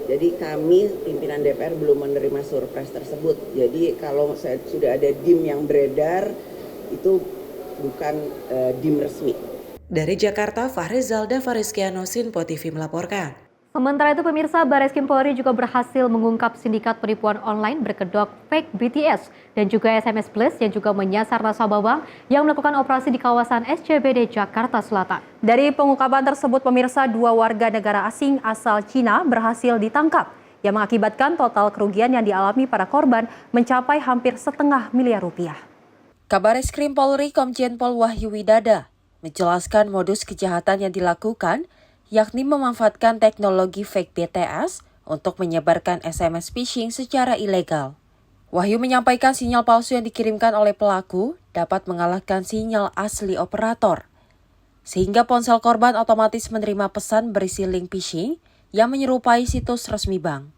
Jadi kami pimpinan DPR belum menerima surpres tersebut. Jadi kalau sudah ada DIM yang beredar itu bukan DIM resmi. Dari Jakarta, Fahrizal Davarizkiano, Sinpo TV melaporkan. Sementara itu pemirsa, Barreskrim Polri juga berhasil mengungkap sindikat penipuan online berkedok fake BTS dan juga SMS Plus yang juga menyasar nasabah bank yang melakukan operasi di kawasan SCBD Jakarta Selatan. Dari pengungkapan tersebut pemirsa, 2 warga negara asing asal Cina berhasil ditangkap yang mengakibatkan total kerugian yang dialami para korban mencapai hampir setengah miliar rupiah. Kabareskrim Polri Komjen Pol Wahyu Widada menjelaskan modus kejahatan yang dilakukan yakni memanfaatkan teknologi fake BTS untuk menyebarkan SMS phishing secara ilegal. Wahyu menyampaikan sinyal palsu yang dikirimkan oleh pelaku dapat mengalahkan sinyal asli operator, sehingga ponsel korban otomatis menerima pesan berisi link phishing yang menyerupai situs resmi bank.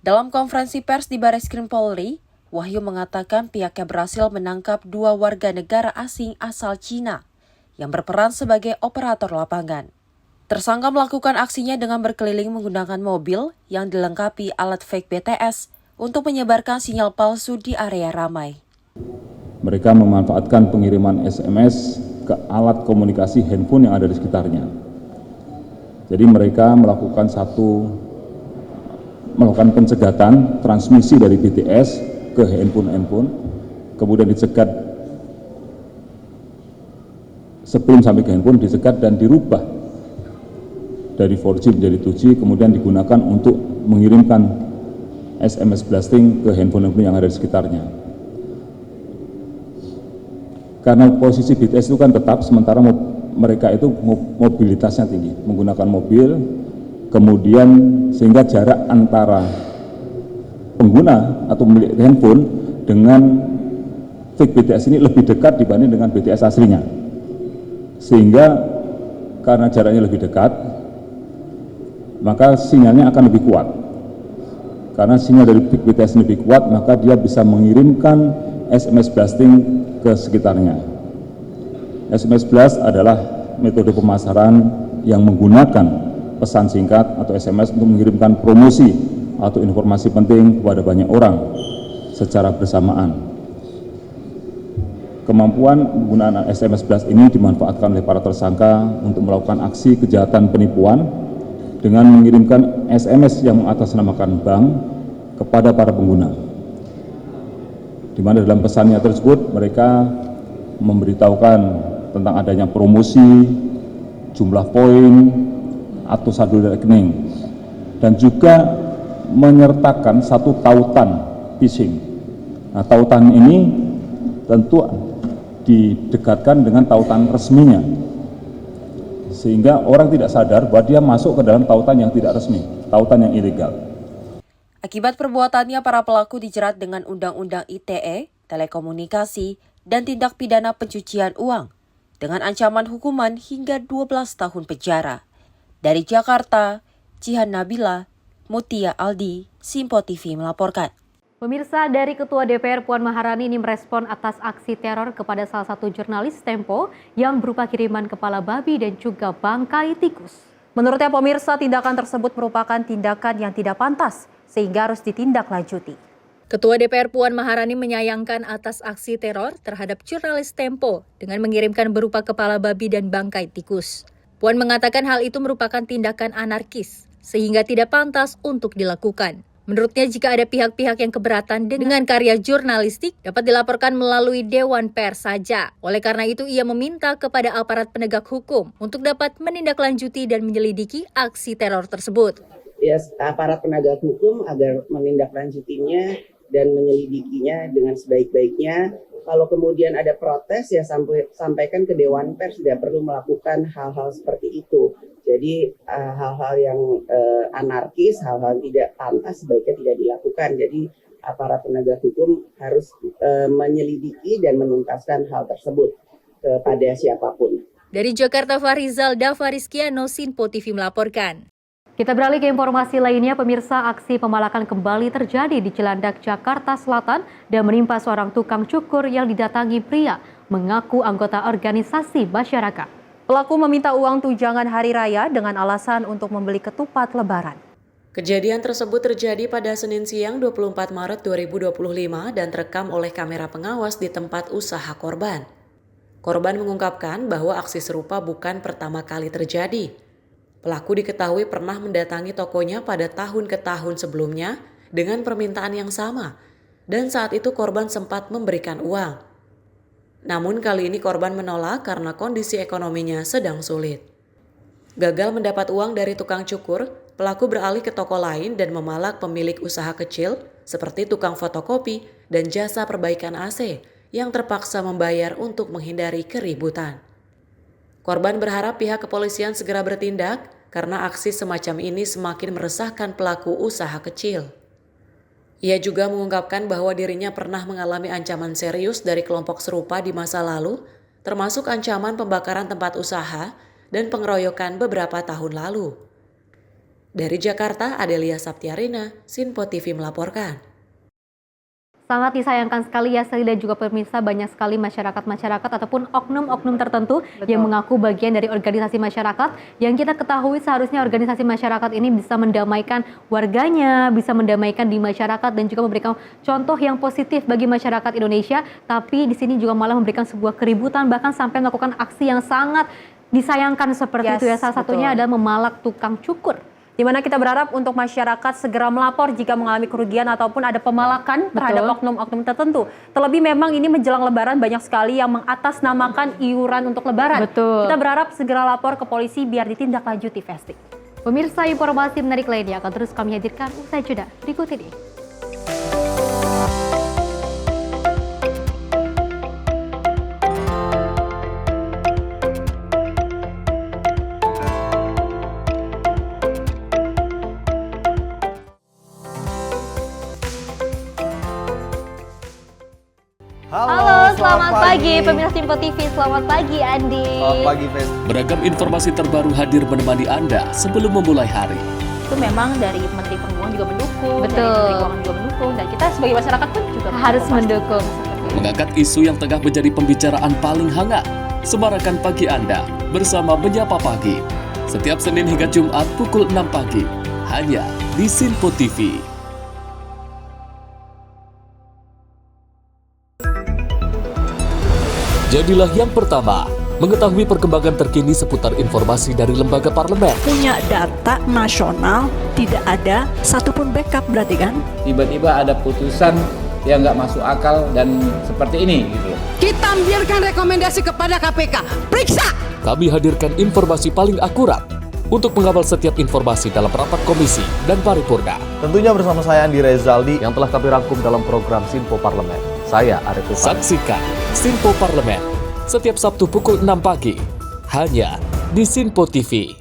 Dalam konferensi pers di Barreskrim Polri, Wahyu mengatakan pihaknya berhasil menangkap 2 warga negara asing asal Cina yang berperan sebagai operator lapangan. Tersangka melakukan aksinya dengan berkeliling menggunakan mobil yang dilengkapi alat fake BTS untuk menyebarkan sinyal palsu di area ramai. Mereka memanfaatkan pengiriman SMS ke alat komunikasi handphone yang ada di sekitarnya. Jadi mereka melakukan pencegatan transmisi dari BTS ke handphone, kemudian dicegat sebelum sampai ke handphone, dicegat dan dirubah dari 4G menjadi 2G, kemudian digunakan untuk mengirimkan SMS blasting ke handphone yang ada di sekitarnya. Karena posisi BTS itu kan tetap, sementara mereka itu mobilitasnya tinggi, menggunakan mobil, kemudian sehingga jarak antara pengguna atau pemilik handphone dengan fake BTS ini lebih dekat dibanding dengan BTS aslinya. Sehingga karena jaraknya lebih dekat, maka sinyalnya akan lebih kuat. Karena sinyal dari fake BTS lebih kuat, maka dia bisa mengirimkan SMS blasting ke sekitarnya. SMS blast adalah metode pemasaran yang menggunakan pesan singkat atau SMS untuk mengirimkan promosi atau informasi penting kepada banyak orang secara bersamaan. Kemampuan penggunaan SMS blast ini dimanfaatkan oleh para tersangka untuk melakukan aksi kejahatan penipuan dengan mengirimkan SMS yang mengatasnamakan bank kepada para pengguna. Di mana dalam pesannya tersebut mereka memberitahukan tentang adanya promosi, jumlah poin, atau saldo rekening, dan juga menyertakan satu tautan phishing. Nah, tautan ini tentu didekatkan dengan tautan resminya, sehingga orang tidak sadar bahwa dia masuk ke dalam tautan yang tidak resmi, tautan yang ilegal. Akibat perbuatannya, para pelaku dijerat dengan Undang-Undang ITE, Telekomunikasi, dan tindak pidana pencucian uang dengan ancaman hukuman hingga 12 tahun penjara. Dari Jakarta, Jihan Nabila, Mutia Aldi, Simpo TV melaporkan. Pemirsa, dari Ketua DPR Puan Maharani ini merespon atas aksi teror kepada salah satu jurnalis Tempo yang berupa kiriman kepala babi dan juga bangkai tikus. Menurutnya pemirsa, tindakan tersebut merupakan tindakan yang tidak pantas sehingga harus ditindaklanjuti. Ketua DPR Puan Maharani menyayangkan atas aksi teror terhadap jurnalis Tempo dengan mengirimkan berupa kepala babi dan bangkai tikus. Puan mengatakan hal itu merupakan tindakan anarkis, sehingga tidak pantas untuk dilakukan. Menurutnya jika ada pihak-pihak yang keberatan dengan karya jurnalistik dapat dilaporkan melalui Dewan Pers saja. Oleh karena itu ia meminta kepada aparat penegak hukum untuk dapat menindaklanjuti dan menyelidiki aksi teror tersebut. Ya, aparat penegak hukum agar menindaklanjutinya dan menyelidikinya dengan sebaik-baiknya. Kalau kemudian ada protes ya sampaikan ke Dewan Pers, tidak perlu melakukan hal-hal seperti itu. Jadi hal-hal yang anarkis, hal-hal tidak pantas sebaiknya tidak dilakukan. Jadi aparat penegak hukum harus menyelidiki dan menuntaskan hal tersebut kepada siapapun. Dari Jakarta, Farizal Davarizkiano, Sinpo TV melaporkan. Kita beralih ke informasi lainnya, pemirsa. Aksi pemalakan kembali terjadi di Cilandak, Jakarta Selatan dan menimpa seorang tukang cukur yang didatangi pria mengaku anggota organisasi masyarakat. Pelaku meminta uang tunjangan hari raya dengan alasan untuk membeli ketupat lebaran. Kejadian tersebut terjadi pada Senin siang 24 Maret 2025 dan terekam oleh kamera pengawas di tempat usaha korban. Korban mengungkapkan bahwa aksi serupa bukan pertama kali terjadi. Pelaku diketahui pernah mendatangi tokonya pada tahun ke tahun sebelumnya dengan permintaan yang sama, dan saat itu korban sempat memberikan uang. Namun kali ini korban menolak karena kondisi ekonominya sedang sulit. Gagal mendapat uang dari tukang cukur, pelaku beralih ke toko lain dan memalak pemilik usaha kecil seperti tukang fotokopi dan jasa perbaikan AC yang terpaksa membayar untuk menghindari keributan. Korban berharap pihak kepolisian segera bertindak karena aksi semacam ini semakin meresahkan pelaku usaha kecil. Ia juga mengungkapkan bahwa dirinya pernah mengalami ancaman serius dari kelompok serupa di masa lalu, termasuk ancaman pembakaran tempat usaha dan pengeroyokan beberapa tahun lalu. Dari Jakarta, Adelia Saptiarina, Sinpo TV melaporkan. Sangat disayangkan sekali ya Sally dan juga pemirsa, banyak sekali masyarakat-masyarakat ataupun oknum-oknum tertentu yang mengaku bagian dari organisasi masyarakat. Yang kita ketahui seharusnya organisasi masyarakat ini bisa mendamaikan warganya, bisa mendamaikan di masyarakat dan juga memberikan contoh yang positif bagi masyarakat Indonesia. Tapi di sini juga malah memberikan sebuah keributan, bahkan sampai melakukan aksi yang sangat disayangkan seperti itu ya. Salah satunya adalah memalak tukang cukur. Di mana kita berharap untuk masyarakat segera melapor jika mengalami kerugian ataupun ada pemalakan terhadap oknum-oknum tertentu. Terlebih memang ini menjelang lebaran banyak sekali yang mengatasnamakan iuran untuk lebaran. Betul. Kita berharap segera lapor ke polisi biar ditindaklanjuti, Festi. Pemirsa, informasi menarik lainnya akan terus kami hadirkan usai jeda berikut ini. Halo, selamat pagi pemirsa Sinpo TV. Selamat pagi Andi. Selamat pagi Fes. Beragam informasi terbaru hadir menemani Anda sebelum memulai hari. Itu memang dari Menteri Perhubungan juga mendukung, Betul. dari Menteri Keuangan juga mendukung, dan kita sebagai masyarakat pun juga Harus mendukung. Mengangkat isu yang tengah menjadi pembicaraan paling hangat. Semarakan pagi Anda bersama Menyapa Pagi. Setiap Senin hingga Jumat pukul 6 pagi. Hanya di Sinpo TV. Jadilah yang pertama mengetahui perkembangan terkini seputar informasi dari lembaga parlemen. Punya data nasional, tidak ada satupun backup berarti kan? Tiba-tiba ada putusan yang nggak masuk akal dan seperti ini gitu. Kita ambilkan rekomendasi kepada KPK, periksa! Kami hadirkan informasi paling akurat untuk mengawal setiap informasi dalam rapat komisi dan paripurna. Tentunya bersama saya Andi Rezaldi yang telah kami rangkum dalam program Sinpo Parlemen. Saya Arif Tufan. Saksikan Sinpo Parlemen setiap Sabtu pukul 6 pagi hanya di Sinpo TV.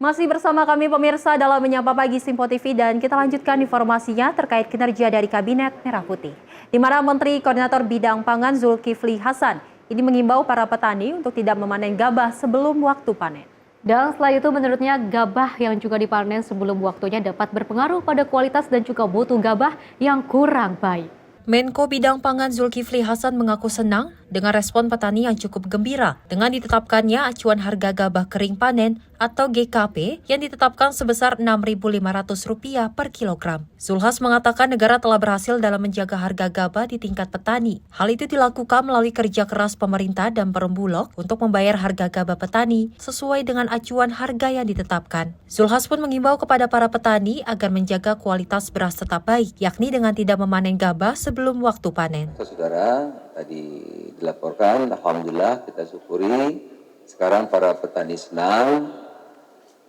Masih bersama kami pemirsa dalam Menyapa Pagi Sinpo TV dan kita lanjutkan informasinya terkait kinerja dari Kabinet Merah Putih. Di mana Menteri Koordinator Bidang Pangan Zulkifli Hasan ini mengimbau para petani untuk tidak memanen gabah sebelum waktu panen. Dan setelah itu menurutnya gabah yang juga dipanen sebelum waktunya dapat berpengaruh pada kualitas dan juga mutu gabah yang kurang baik. Menko Bidang Pangan Zulkifli Hasan mengaku senang dengan respon petani yang cukup gembira dengan ditetapkannya acuan harga gabah kering panen atau GKP yang ditetapkan sebesar Rp6.500 per kilogram. Zulhas mengatakan negara telah berhasil dalam menjaga harga gabah di tingkat petani. Hal itu dilakukan melalui kerja keras pemerintah dan Perumbulok untuk membayar harga gabah petani sesuai dengan acuan harga yang ditetapkan. Zulhas pun mengimbau kepada para petani agar menjaga kualitas beras tetap baik, yakni dengan tidak memanen gabah sebelum waktu panen. Saudara, tadi dilaporkan, alhamdulillah kita syukuri sekarang para petani senang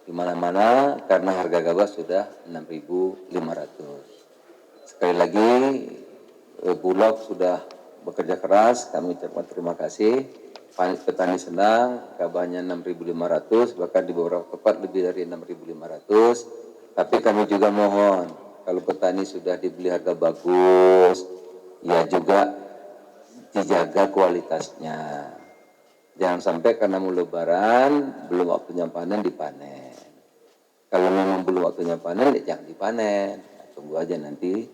di mana-mana karena harga gabah sudah 6.500. Sekali lagi Bulog sudah bekerja keras, kami ucapkan terima kasih. Petani senang, gabahnya 6.500, bahkan di beberapa tempat lebih dari 6.500. Tapi kami juga mohon, kalau petani sudah dibeli harga bagus, ya juga dijaga kualitasnya. Jangan sampai karena mau lebaran, belum waktunya panen dipanen. Kalau memang belum waktunya panen, ya jangan dipanen. Tunggu aja nanti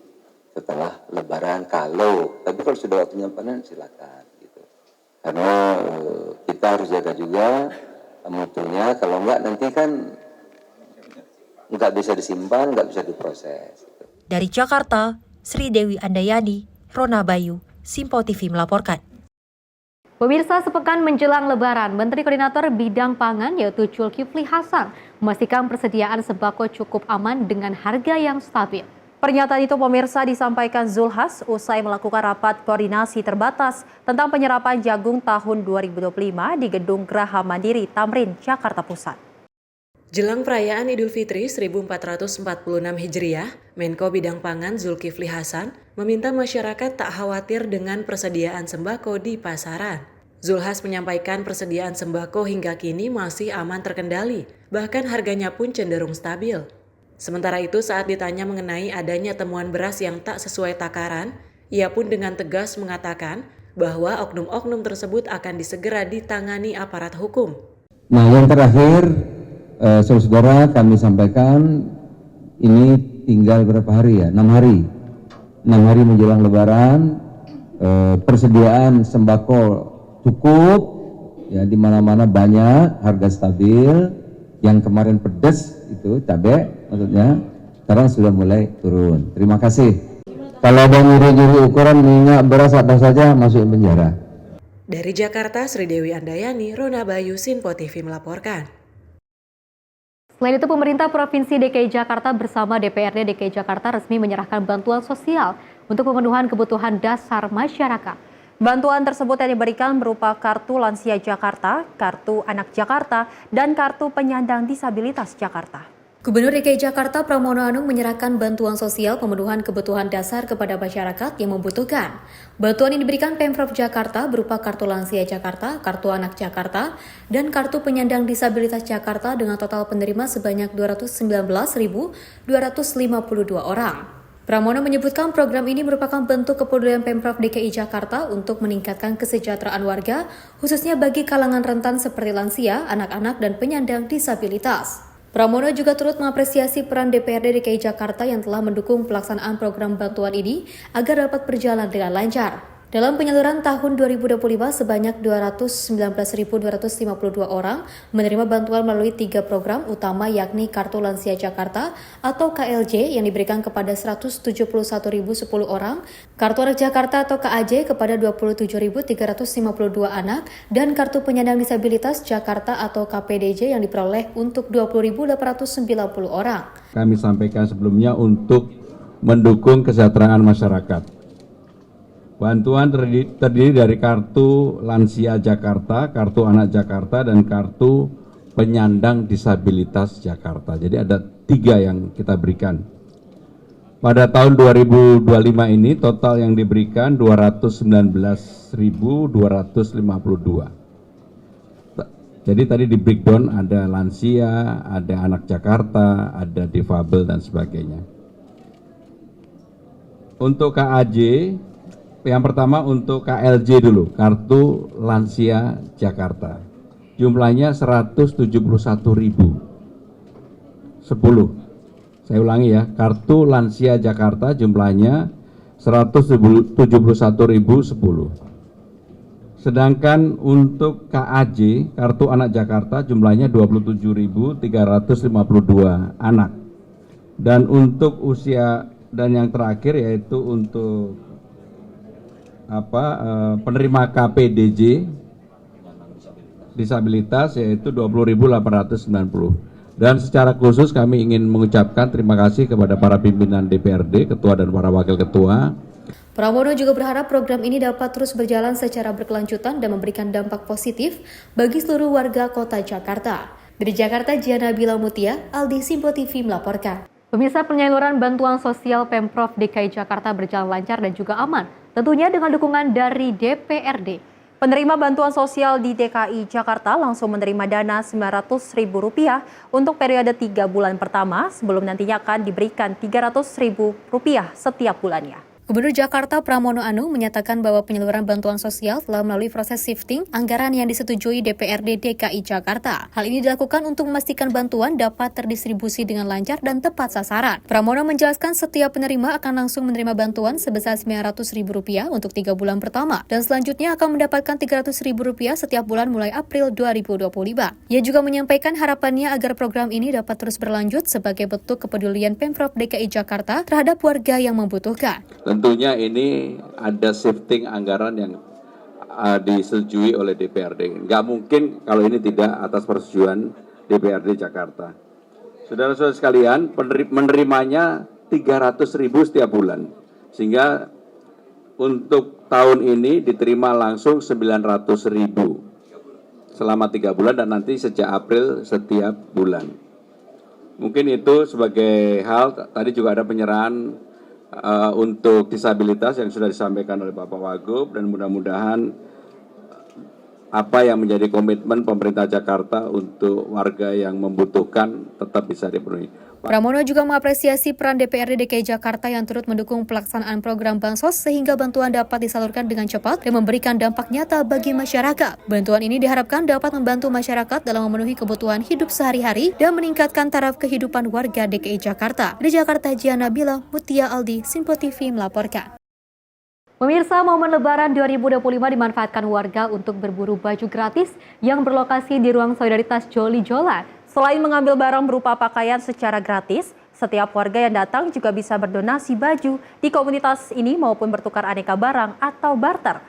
setelah lebaran tapi kalau sudah waktunya panen silakan. Gitu. Karena kita harus jaga juga mutunya, kalau enggak nanti kan nggak bisa disimpan, nggak bisa diproses. Dari Jakarta, Sri Dewi Andayani, Rona Bayu, Simpo TV melaporkan. Pemirsa, sepekan menjelang Lebaran, Menteri Koordinator Bidang Pangan yaitu Zulkifli Hasan memastikan persediaan sembako cukup aman dengan harga yang stabil. Pernyataan itu pemirsa disampaikan Zulhas usai melakukan rapat koordinasi terbatas tentang penyerapan jagung tahun 2025 di Gedung Graha Mandiri Tamrin, Jakarta Pusat. Jelang perayaan Idul Fitri 1446 Hijriah, Menko Bidang Pangan Zulkifli Hasan meminta masyarakat tak khawatir dengan persediaan sembako di pasaran. Zulhas menyampaikan persediaan sembako hingga kini masih aman terkendali, bahkan harganya pun cenderung stabil. Sementara itu saat ditanya mengenai adanya temuan beras yang tak sesuai takaran, ia pun dengan tegas mengatakan bahwa oknum-oknum tersebut akan disegera ditangani aparat hukum. Nah, yang terakhir, saudara kami sampaikan ini tinggal berapa hari ya? 6 hari. 6 hari menjelang Lebaran, persediaan sembako cukup, ya di mana-mana banyak, harga stabil. Yang kemarin pedas itu cabai, maksudnya sekarang sudah mulai turun. Terima kasih. Kalau ada nyuri-nyuri ukuran minyak beras apa saja masukin penjara. Dari Jakarta, Sri Dewi Andayani, Rona Bayu, Simpo TV melaporkan. Selain itu, pemerintah Provinsi DKI Jakarta bersama DPRD DKI Jakarta resmi menyerahkan bantuan sosial untuk pemenuhan kebutuhan dasar masyarakat. Bantuan tersebut yang diberikan berupa Kartu Lansia Jakarta, Kartu Anak Jakarta, dan Kartu Penyandang Disabilitas Jakarta. Gubernur DKI Jakarta Pramono Anung menyerahkan bantuan sosial pemenuhan kebutuhan dasar kepada masyarakat yang membutuhkan. Bantuan yang diberikan Pemprov Jakarta berupa Kartu Lansia Jakarta, Kartu Anak Jakarta, dan Kartu Penyandang Disabilitas Jakarta dengan total penerima sebanyak 219.252 orang. Pramono menyebutkan program ini merupakan bentuk kepedulian Pemprov DKI Jakarta untuk meningkatkan kesejahteraan warga, khususnya bagi kalangan rentan seperti lansia, anak-anak, dan penyandang disabilitas. Pramono juga turut mengapresiasi peran DPRD DKI Jakarta yang telah mendukung pelaksanaan program bantuan ini agar dapat berjalan dengan lancar. Dalam penyaluran tahun 2025, sebanyak 219.252 orang menerima bantuan melalui 3 program utama yakni Kartu Lansia Jakarta atau KLJ yang diberikan kepada 171.010 orang, Kartu Anak Jakarta atau KAJ kepada 27.352 anak, dan Kartu Penyandang Disabilitas Jakarta atau KPDJ yang diperoleh untuk 20.890 orang. Kami sampaikan sebelumnya untuk mendukung kesejahteraan masyarakat. Bantuan terdiri dari Kartu Lansia Jakarta, Kartu Anak Jakarta, dan Kartu Penyandang Disabilitas Jakarta. Jadi ada 3 yang kita berikan. Pada tahun 2025 ini total yang diberikan 219.252. Jadi tadi di breakdown ada lansia, ada anak Jakarta, ada difabel dan sebagainya. Untuk KAJ, yang pertama untuk KLJ dulu, Kartu Lansia Jakarta. Jumlahnya 171.010. Saya ulangi ya, Kartu Lansia Jakarta jumlahnya 171.010. Sedangkan untuk KAJ, Kartu Anak Jakarta, jumlahnya 27.352 anak. Dan untuk usia dan yang terakhir yaitu untuk penerima KPDJ disabilitas yaitu 20.890. Dan secara khusus kami ingin mengucapkan terima kasih kepada para pimpinan DPRD, ketua dan para wakil ketua. Pramono juga berharap program ini dapat terus berjalan secara berkelanjutan dan memberikan dampak positif bagi seluruh warga kota Jakarta. Dari Jakarta, Jiana Bila Mutia, Aldi Simpo TV melaporkan. Pemirsa, penyaluran bantuan sosial Pemprov DKI Jakarta berjalan lancar dan juga aman, tentunya dengan dukungan dari DPRD. Penerima bantuan sosial di DKI Jakarta langsung menerima dana Rp900.000 untuk periode 3 bulan pertama sebelum nantinya akan diberikan Rp300.000 setiap bulannya. Gubernur Jakarta Pramono Anung menyatakan bahwa penyaluran bantuan sosial telah melalui proses shifting anggaran yang disetujui DPRD DKI Jakarta. Hal ini dilakukan untuk memastikan bantuan dapat terdistribusi dengan lancar dan tepat sasaran. Pramono menjelaskan setiap penerima akan langsung menerima bantuan sebesar Rp900.000 untuk 3 bulan pertama dan selanjutnya akan mendapatkan Rp300.000 setiap bulan mulai April 2025. Ia juga menyampaikan harapannya agar program ini dapat terus berlanjut sebagai bentuk kepedulian Pemprov DKI Jakarta terhadap warga yang membutuhkan. Tentunya ini ada shifting anggaran yang disetujui oleh DPRD. Nggak mungkin kalau ini tidak atas persetujuan DPRD Jakarta. Saudara-saudara sekalian, menerimanya Rp300.000 setiap bulan. Sehingga untuk tahun ini diterima langsung Rp900.000 selama 3 bulan dan nanti sejak April setiap bulan. Mungkin itu sebagai hal, tadi juga ada penyerahan untuk disabilitas yang sudah disampaikan oleh Bapak Wagub, dan mudah-mudahan apa yang menjadi komitmen pemerintah Jakarta untuk warga yang membutuhkan tetap bisa dipenuhi. Pramono juga mengapresiasi peran DPRD DKI Jakarta yang turut mendukung pelaksanaan program Bansos sehingga bantuan dapat disalurkan dengan cepat dan memberikan dampak nyata bagi masyarakat. Bantuan ini diharapkan dapat membantu masyarakat dalam memenuhi kebutuhan hidup sehari-hari dan meningkatkan taraf kehidupan warga DKI Jakarta. Di Jakarta, Jiana Bila Mutia, Aldi Simpo TV melaporkan. Pemirsa, momen Lebaran 2025 dimanfaatkan warga untuk berburu baju gratis yang berlokasi di ruang solidaritas Joli Jolan. Selain mengambil barang berupa pakaian secara gratis, setiap warga yang datang juga bisa berdonasi baju di komunitas ini maupun bertukar aneka barang atau barter.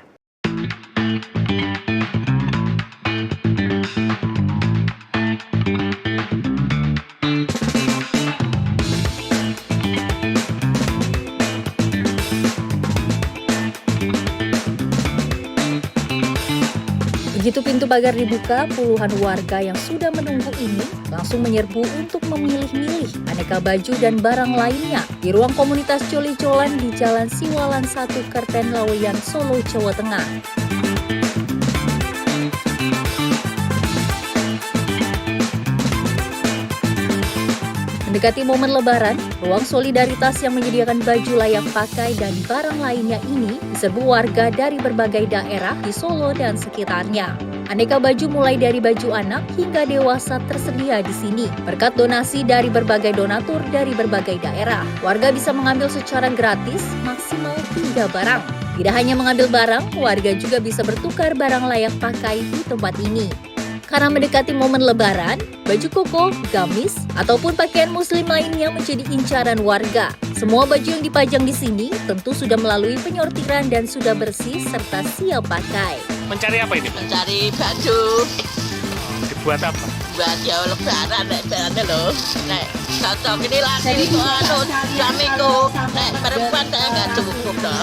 Begitu pintu pagar dibuka, puluhan warga yang sudah menunggu ini langsung menyerbu untuk memilih-milih aneka baju dan barang lainnya di ruang komunitas Joli Jolan di Jalan Siwalan 1 Kerten Laweyan, Solo, Jawa Tengah. Mendekati momen Lebaran, ruang solidaritas yang menyediakan baju layak pakai dan barang lainnya ini diserbu warga dari berbagai daerah di Solo dan sekitarnya. Aneka baju mulai dari baju anak hingga dewasa tersedia di sini. Berkat donasi dari berbagai donatur dari berbagai daerah, warga bisa mengambil secara gratis maksimal 3 barang. Tidak hanya mengambil barang, warga juga bisa bertukar barang layak pakai di tempat ini. Karena mendekati momen Lebaran, baju koko, gamis, ataupun pakaian muslim lainnya menjadi incaran warga. Semua baju yang dipajang di sini tentu sudah melalui penyortiran dan sudah bersih serta siap pakai. Mencari apa ini? Mencari baju. Dibuat apa? Buat jauh Lebaran, Lebaran loh. Cocok ini lagi kok suamiku. Perempuan saya nggak cukup loh.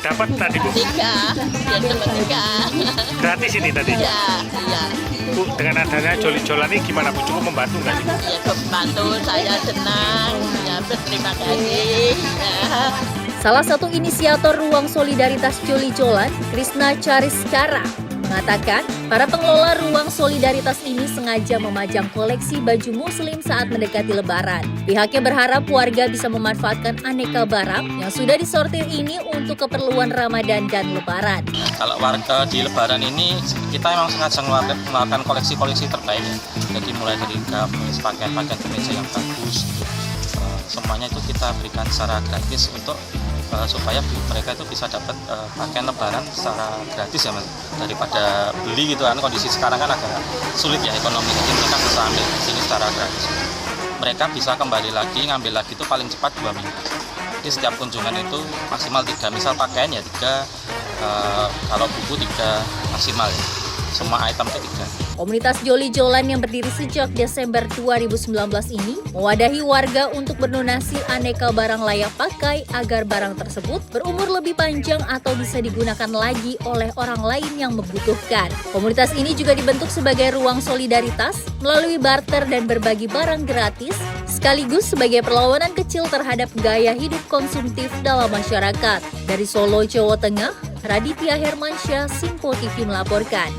Dapat tadi Bu? 3, ya dapat 3. Gratis ini tadi? Iya. Bu, dengan adanya Joli-Jolan ini gimana Bu? Cukup membantu nggak sih? Ya membantu, saya senang, ya berterima kasih. Salah satu inisiator Ruang Solidaritas Joli Jolan, Krisna Chariskara, mengatakan para pengelola Ruang Solidaritas ini sengaja memajang koleksi baju muslim saat mendekati Lebaran. Pihaknya berharap warga bisa memanfaatkan aneka barang yang sudah disortir ini untuk keperluan Ramadan dan Lebaran. Kalau warga di Lebaran ini, kita memang sengaja mengeluarkan koleksi-koleksi terbaik ya. Jadi mulai dari gamis, pakaian-pakaian kemeja yang bagus, semuanya itu kita berikan secara gratis untuk supaya mereka itu bisa dapat pakaian lebaran secara gratis ya Mas, daripada beli gitu kan. Kondisi sekarang kan agak sulit ya ekonomi, jadi mereka bisa ambil di sini secara gratis. Mereka bisa kembali lagi ngambil lagi itu paling cepat 2 minggu. Jadi setiap kunjungan itu maksimal 3, misal pakaian ya 3, kalau buku 3 maksimal ya. Semua item itu 3. Komunitas Joli Jolan yang berdiri sejak Desember 2019 ini mewadahi warga untuk berdonasi aneka barang layak pakai agar barang tersebut berumur lebih panjang atau bisa digunakan lagi oleh orang lain yang membutuhkan. Komunitas ini juga dibentuk sebagai ruang solidaritas melalui barter dan berbagi barang gratis, sekaligus sebagai perlawanan kecil terhadap gaya hidup konsumtif dalam masyarakat. Dari Solo, Jawa Tengah, Raditya Hermansyah, Simpo TV melaporkan.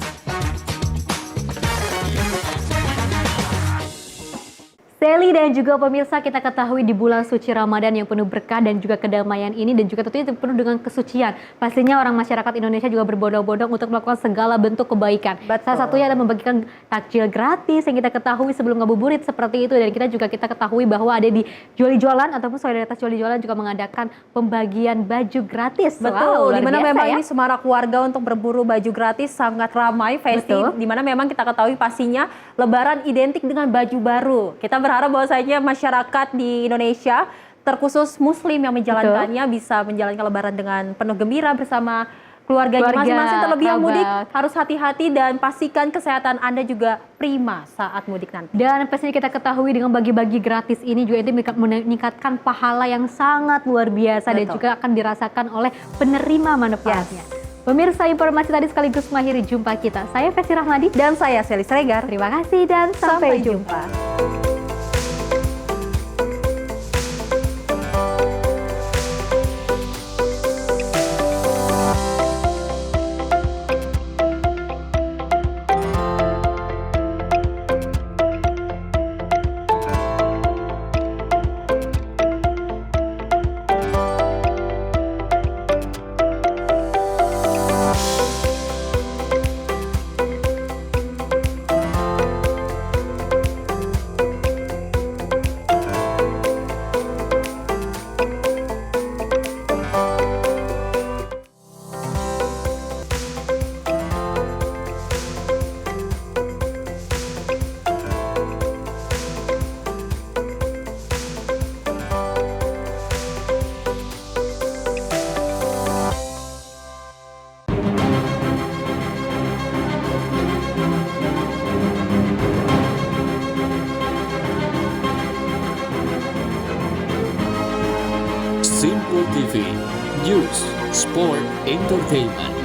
Sally dan juga pemirsa, kita ketahui di bulan suci Ramadan yang penuh berkah dan juga kedamaian ini dan juga tentunya penuh dengan kesucian. Pastinya orang masyarakat Indonesia juga berbondong-bondong untuk melakukan segala bentuk kebaikan. Salah satunya adalah membagikan takjil gratis yang kita ketahui sebelum ngabuburit seperti itu. Dan kita ketahui bahwa ada di Joli Jolan ataupun solidaritas Joli Jolan juga mengadakan pembagian baju gratis. Betul, Wow, dimana memang ya? ini semarak warga untuk berburu baju gratis sangat ramai, Festi. Dimana memang kita ketahui pastinya Lebaran identik dengan baju baru. Kita berharap bahwasanya masyarakat di Indonesia, terkhusus Muslim yang menjalankannya, bisa menjalankan Lebaran dengan penuh gembira bersama keluarganya masing-masing. Terlebih yang mudik harus hati-hati dan pastikan kesehatan Anda juga prima saat mudik nanti. Dan pastinya kita ketahui dengan bagi-bagi gratis ini juga itu meningkatkan pahala yang sangat luar biasa. Dan juga akan dirasakan oleh penerima manfaatnya. Pemirsa, informasi tadi sekaligus mengakhiri jumpa kita. Saya Festi Rahmadi dan saya Sally Sregar. Terima kasih dan sampai jumpa. Simpo TV, News, Sport, Entertainment.